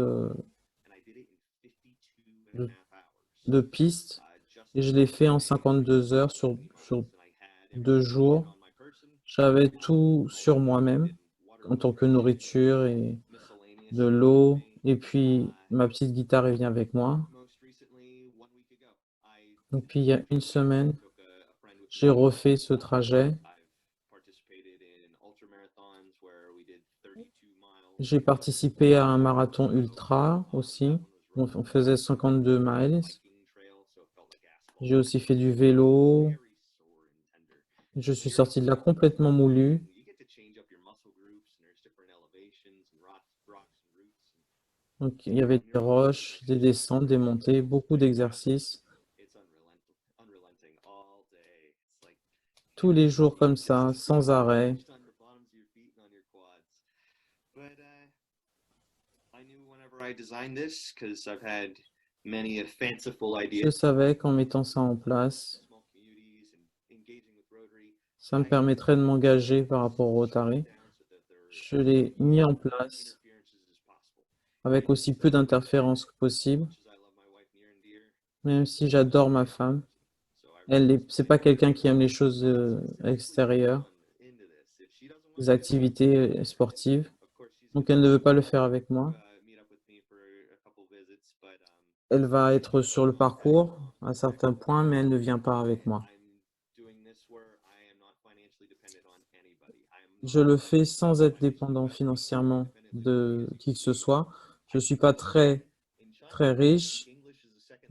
S1: de pistes et je l'ai fait en 52 heures sur 2 jours. J'avais tout sur moi-même en tant que nourriture et de l'eau. Et puis, ma petite guitare, elle vient avec moi. Et puis, il y a une semaine, j'ai refait ce trajet. J'ai participé à un marathon ultra aussi. On faisait 52 miles. J'ai aussi fait du vélo. Je suis sorti de là complètement moulu. Donc, il y avait des roches, des descentes, des montées, beaucoup d'exercices. Tous les jours comme ça, sans arrêt. Je savais qu'en mettant ça en place, ça me permettrait de m'engager par rapport au Rotary. Je l'ai mis en place avec aussi peu d'interférences que possible. Même si j'adore ma femme, c'est pas quelqu'un qui aime les choses extérieures, les activités sportives. Donc elle ne veut pas le faire avec moi. Elle va être sur le parcours à certains points, mais elle ne vient pas avec moi. Je le fais sans être dépendant financièrement de qui que ce soit. Je ne suis pas très riche.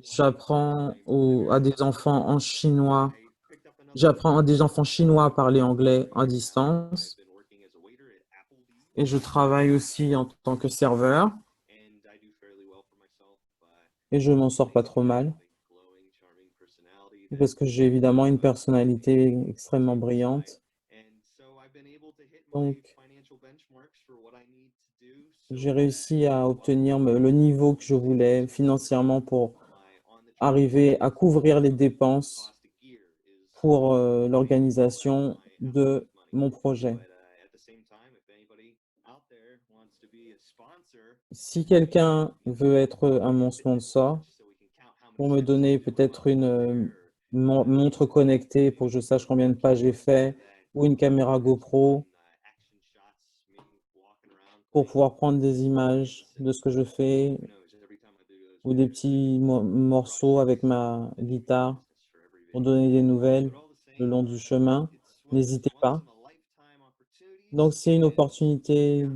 S1: J'apprends à des enfants en chinois J'apprends à des enfants chinois à parler anglais à distance et je travaille aussi en tant que serveur et je m'en sors pas trop mal parce que j'ai évidemment une personnalité extrêmement brillante. Donc, j'ai réussi à obtenir le niveau que je voulais financièrement pour arriver à couvrir les dépenses pour l'organisation de mon projet. Si quelqu'un veut être mon sponsor, pour me donner peut-être une montre connectée pour que je sache combien de pages j'ai fait, ou une caméra GoPro pour pouvoir prendre des images de ce que je fais, ou des petits morceaux avec ma guitare pour donner des nouvelles le long du chemin, n'hésitez pas. Donc, c'est une opportunité,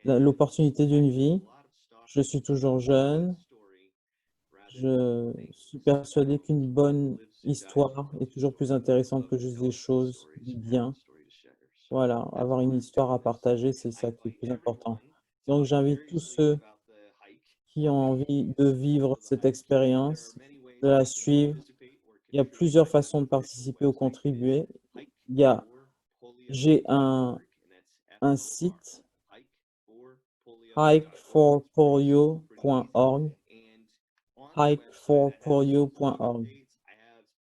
S1: l'opportunité d'une vie. Je suis toujours jeune. Je suis persuadé qu'une bonne histoire est toujours plus intéressante que juste des choses du bien. Voilà, avoir une histoire à partager, c'est ça qui est le plus important. Donc, j'invite tous ceux qui ont envie de vivre cette expérience, de la suivre. Il y a plusieurs façons de participer ou contribuer. J'ai un site, hikeforpolio.org, hikeforpolio.org.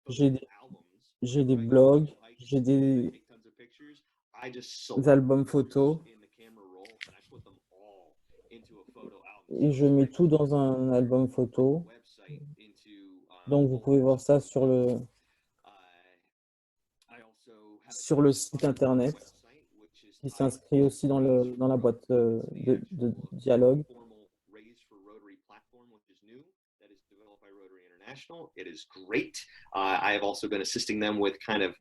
S1: J'ai des blogs, j'ai des albums photos et je mets tout dans un album photo. Donc, vous pouvez voir ça sur le site internet qui s'inscrit aussi dans la boîte de dialogue.
S5: It is great. I have also been assisting them with kind of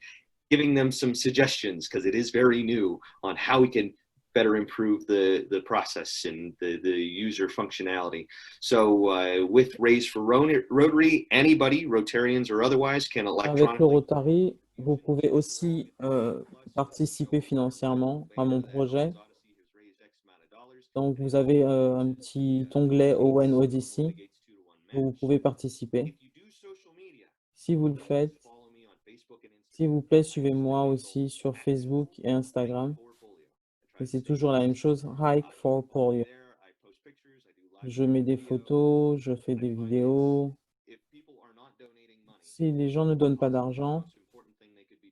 S5: giving them some suggestions because it is very new on how we can better improve the process and the user functionality. So with Raise for Rotary, anybody, Rotarians or otherwise, can electronically...
S1: Avec le Rotary, vous pouvez aussi participer financièrement à mon projet. Donc, vous avez un petit onglet Owen Odyssey où vous pouvez participer. Si vous le faites, s'il vous plaît, suivez-moi aussi sur Facebook et Instagram. Et c'est toujours la même chose, Hike for Polio. Je mets des photos, je fais des vidéos. Si les gens ne donnent pas d'argent,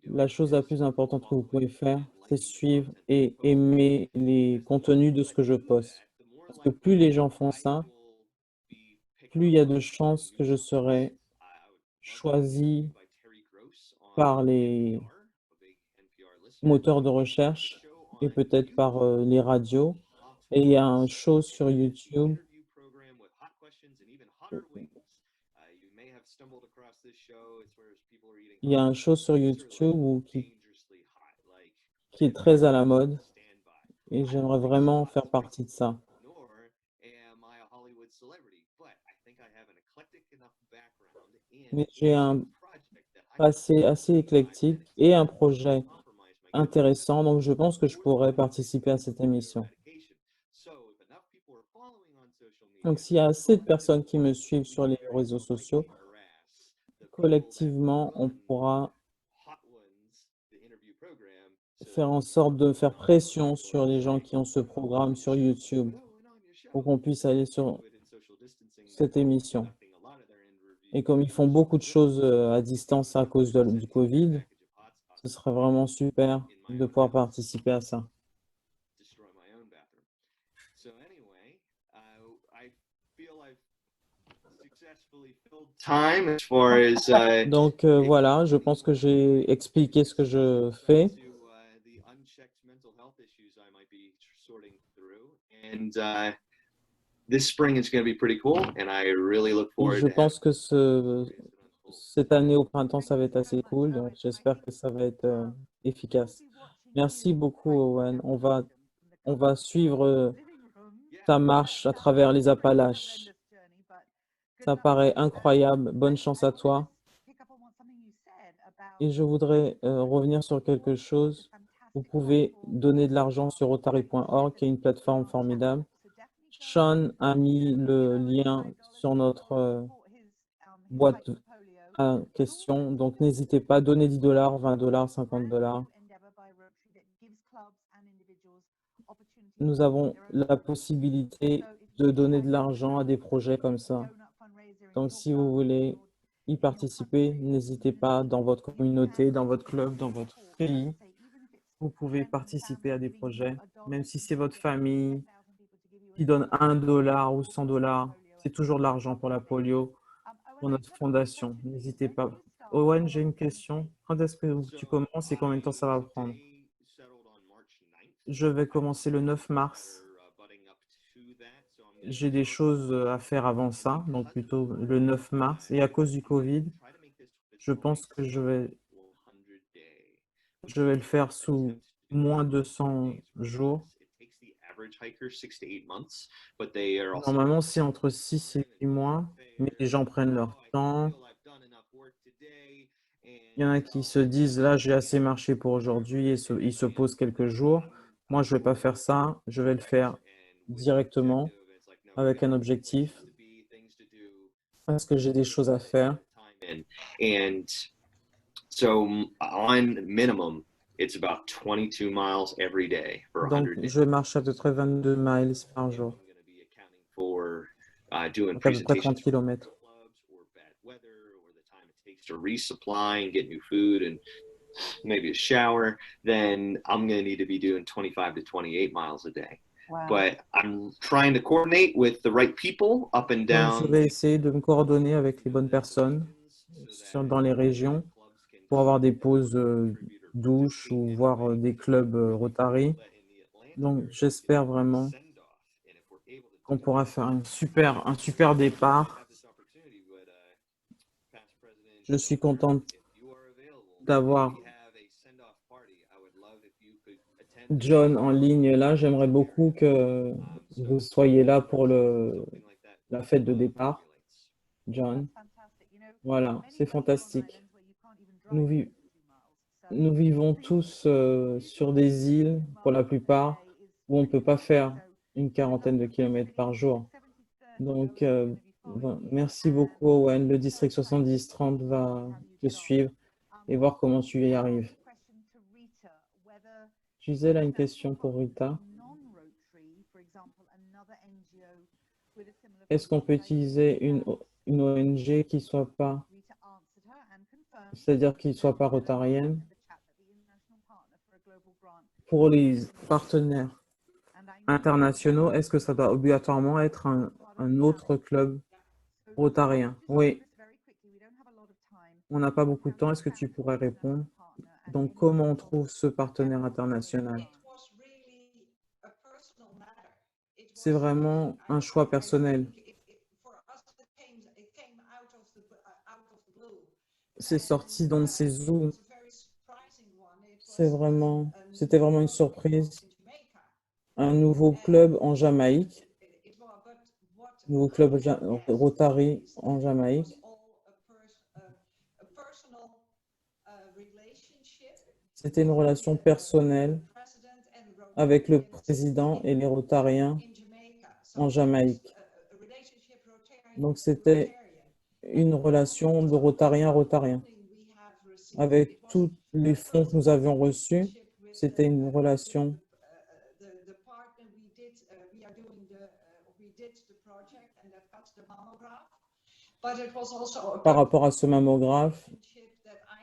S1: la chose la plus importante que vous pouvez faire, c'est suivre et aimer les contenus de ce que je poste. Parce que plus les gens font ça, plus il y a de chances que je serai choisi par les moteurs de recherche et peut-être par les radios. Et il y a un show sur YouTube. Il y a un show sur YouTube qui est très à la mode et j'aimerais vraiment faire partie de ça. Mais j'ai un passé assez éclectique et un projet intéressant, donc je pense que je pourrais participer à cette émission. Donc, s'il y a assez de personnes qui me suivent sur les réseaux sociaux, collectivement, on pourra faire en sorte de faire pression sur les gens qui ont ce programme sur YouTube pour qu'on puisse aller sur cette émission. Et comme ils font beaucoup de choses à distance à cause du Covid, ce serait vraiment super de pouvoir participer à ça. Donc voilà, je pense que j'ai expliqué ce que je fais. Je pense que cette année au printemps, ça va être assez cool, donc j'espère que ça va être efficace. Merci beaucoup, Owen. On va suivre ta marche à travers les Appalaches. Ça paraît incroyable. Bonne chance à toi. Et je voudrais revenir sur quelque chose. Vous pouvez donner de l'argent sur Rotary.org, qui est une plateforme formidable. Sean a mis le lien sur notre boîte à questions, donc n'hésitez pas, donnez 10 $, 20 $, 50 $. Nous avons la possibilité de donner de l'argent à des projets comme ça. Donc, si vous voulez y participer, n'hésitez pas dans votre communauté, dans votre club, dans votre pays. Vous pouvez participer à des projets, même si c'est votre famille qui donne 1 $ ou 100 $. C'est toujours de l'argent pour la polio, pour notre fondation. N'hésitez pas. Owen, j'ai une question. Quand est-ce que tu commences et combien de temps ça va prendre? Je vais commencer le 9 mars. J'ai des choses à faire avant ça, donc plutôt le 9 mars. Et à cause du Covid, je pense que je vais le faire sous moins de 100 jours. Normalement, c'est entre 6 et 8 mois, mais les gens prennent leur temps. Il y en a qui se disent, là, j'ai assez marché pour aujourd'hui, et ils se posent quelques jours. Moi, je ne vais pas faire ça. Je vais le faire directement avec un objectif parce que j'ai des choses à faire.
S5: And so on minimum, it's about 22 miles every day for
S1: Donc,
S5: 100 days.
S1: je marche à peu près 22 miles par jour,
S5: For doing
S1: donc à peu près 30
S5: presentations
S1: kilomètres.
S5: or bad weather or the time it takes to resupply and get new food and maybe a shower, then I'm going to need to be doing 25 to 28 miles a day.
S6: Wow.
S5: But I'm trying to coordinate with the right people up and
S1: Donc, je
S5: down.
S1: vais essayer de me coordonner avec les bonnes personnes dans les régions pour avoir des pauses douches ou voir des clubs Rotary. Donc, j'espère vraiment qu'on pourra faire un super départ. Je suis content d'avoir John en ligne là. J'aimerais beaucoup que vous soyez là pour la fête de départ, John. Voilà, c'est fantastique. Nous vivons tous sur des îles, pour la plupart, où on ne peut pas faire une quarantaine de kilomètres par jour. Donc, merci beaucoup, Owen. Le district 70-30 va te suivre et voir comment tu y arrives. Gisèle a une question pour Rita. Est-ce qu'on peut utiliser une ONG qui ne soit pas, c'est-à-dire qui ne soit pas rotarienne, pour les partenaires internationaux? Est-ce que ça doit obligatoirement être un autre club rotarien? Oui. On n'a pas beaucoup de temps. Est-ce que tu pourrais répondre? Donc, comment on trouve ce partenaire international? C'est vraiment un choix personnel. C'est sorti dans ces eaux. C'était vraiment une surprise. Un nouveau club en Jamaïque, nouveau club Rotary en Jamaïque. C'était une relation personnelle avec le président et les Rotariens en Jamaïque. Donc, c'était une relation de Rotarien à Rotarien. Avec tous les fonds que nous avions reçus, c'était une relation par rapport à ce mammographe.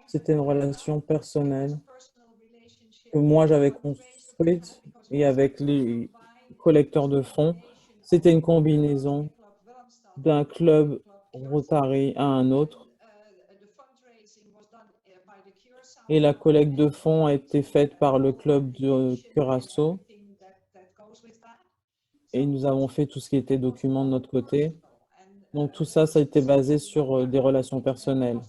S1: C'était une relation personnelle que moi j'avais construite et avec les collecteurs de fonds. C'était une combinaison d'un club Rotary à un autre. Et la collecte de fonds a été faite par le club de Curaçao. Et nous avons fait tout ce qui était document de notre côté. Donc tout ça, ça a été basé sur des relations personnelles.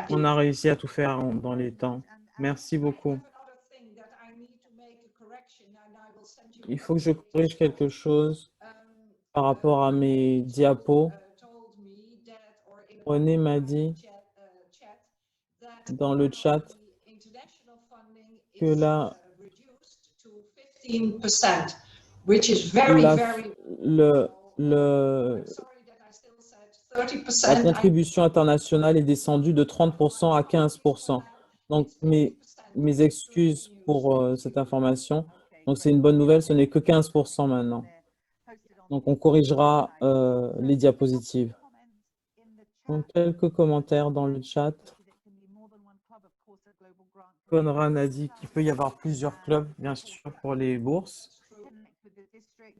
S1: On a réussi à tout faire dans les temps. Merci beaucoup. Il faut que je corrige quelque chose par rapport à mes diapos. René m'a dit dans le chat que là,
S4: which is very,
S1: la,
S4: very.
S1: le,
S4: I'm
S1: le,
S4: sorry that I still said
S1: la
S4: 30%.
S1: contribution internationale est descendue de 30% à 15%. Donc, mes excuses pour cette information. Donc, c'est une bonne nouvelle, ce n'est que 15% maintenant. Donc, on corrigera les diapositives. Donc, quelques commentaires dans le chat. Conrad a dit qu'il peut y avoir plusieurs clubs, bien sûr, pour les bourses.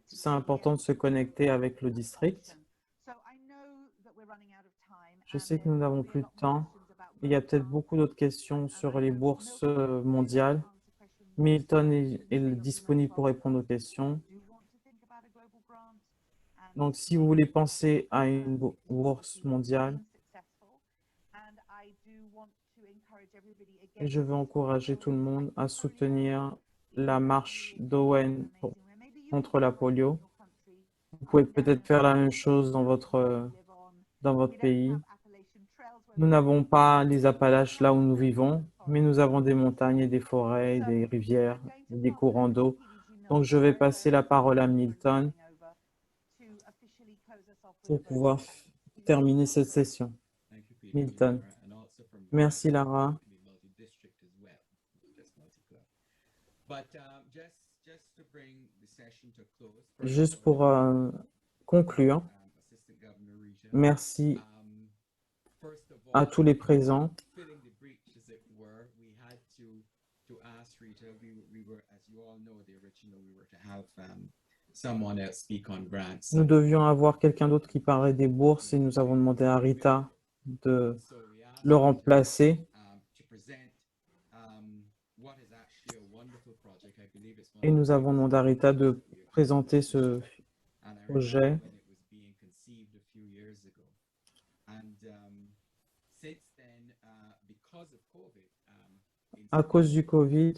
S1: C'est important de se connecter avec le district. Je sais que nous n'avons plus de temps. Il y a peut-être beaucoup d'autres questions sur les bourses mondiales. Milton est disponible pour répondre aux questions. Donc, si vous voulez penser à une bourse mondiale, je veux encourager tout le monde à soutenir la marche d'Owen contre la polio. Vous pouvez peut-être faire la même chose dans votre pays. Nous n'avons pas les Appalaches là où nous vivons, mais nous avons des montagnes et des forêts, et des rivières, et des courants d'eau. Donc, je vais passer la parole à Milton pour pouvoir terminer cette session. Milton. Merci, Lara. Juste pour conclure, merci à tous les présents. Nous devions avoir quelqu'un d'autre qui parlait des bourses et nous avons demandé à Rita de le remplacer. Et nous avons demandé à Rita de présenter ce projet. À cause du Covid,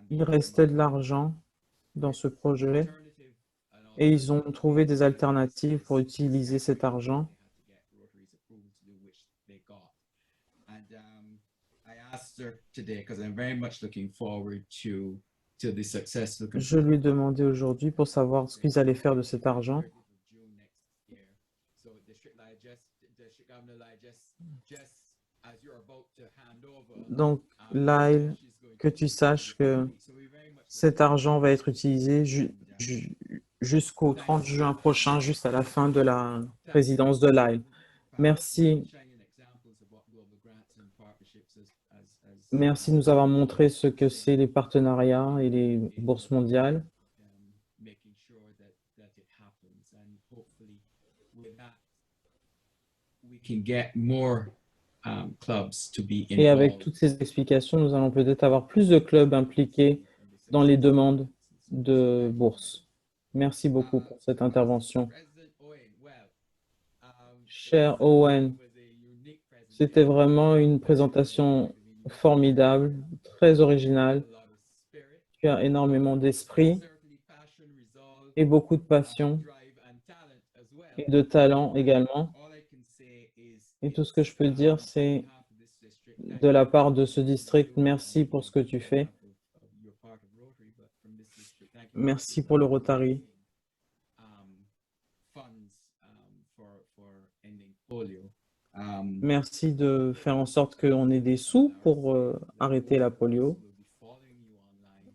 S1: il restait de l'argent dans ce projet et ils ont trouvé des alternatives pour utiliser cet argent. Je lui ai demandé aujourd'hui pour savoir ce qu'ils allaient faire de cet argent. Donc, Lyle, que tu saches que cet argent va être utilisé jusqu'au 30 juin prochain, juste à la fin de la présidence de Lyle. Merci. Merci de nous avoir montré ce que c'est les partenariats et les bourses mondiales. Et avec toutes ces explications, nous allons peut-être avoir plus de clubs impliqués dans les demandes de bourse. Merci beaucoup pour cette intervention. Cher Owen, c'était vraiment une présentation formidable, très originale. Tu as énormément d'esprit et beaucoup de passion et de talent également. Et tout ce que je peux dire, c'est de la part de ce district, merci pour ce que tu fais. Merci pour le Rotary. Merci de faire en sorte qu'on ait des sous pour arrêter la polio.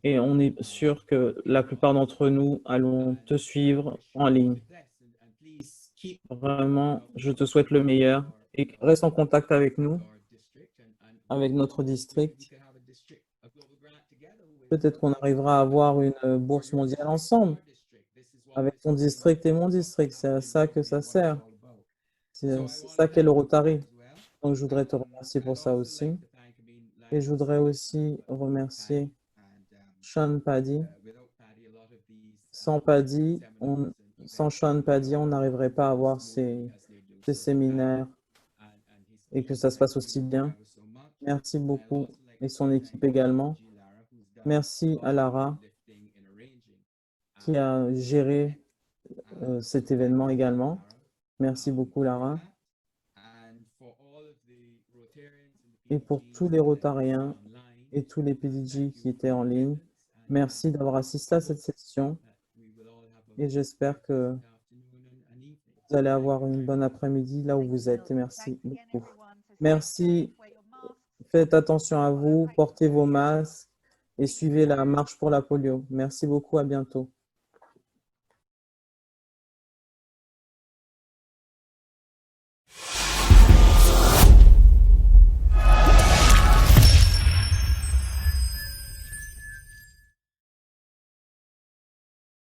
S1: Et on est sûr que la plupart d'entre nous allons te suivre en ligne. Vraiment, je te souhaite le meilleur et reste en contact avec nous, avec notre district. Peut-être qu'on arrivera à avoir une bourse mondiale ensemble, avec ton district et mon district. C'est à ça que ça sert. C'est ça qu'est le Rotary. Donc, je voudrais te remercier pour ça aussi. Et je voudrais aussi remercier Sean Paddy. Sans Sean Paddy, on n'arriverait pas à avoir ces séminaires et que ça se passe aussi bien. Merci beaucoup et son équipe également. Merci à Lara qui a géré cet événement également. Merci beaucoup, Lara.
S3: And for all of the Rotarians and the
S1: Et pour tous les Rotariens
S3: online,
S1: et tous les PDG qui étaient en ligne, merci d'avoir assisté à cette session et j'espère que vous allez avoir une bonne après-midi là où vous êtes. Et merci beaucoup. Merci. Faites attention à vous, portez vos masques et suivez la marche pour la polio. Merci beaucoup, à bientôt.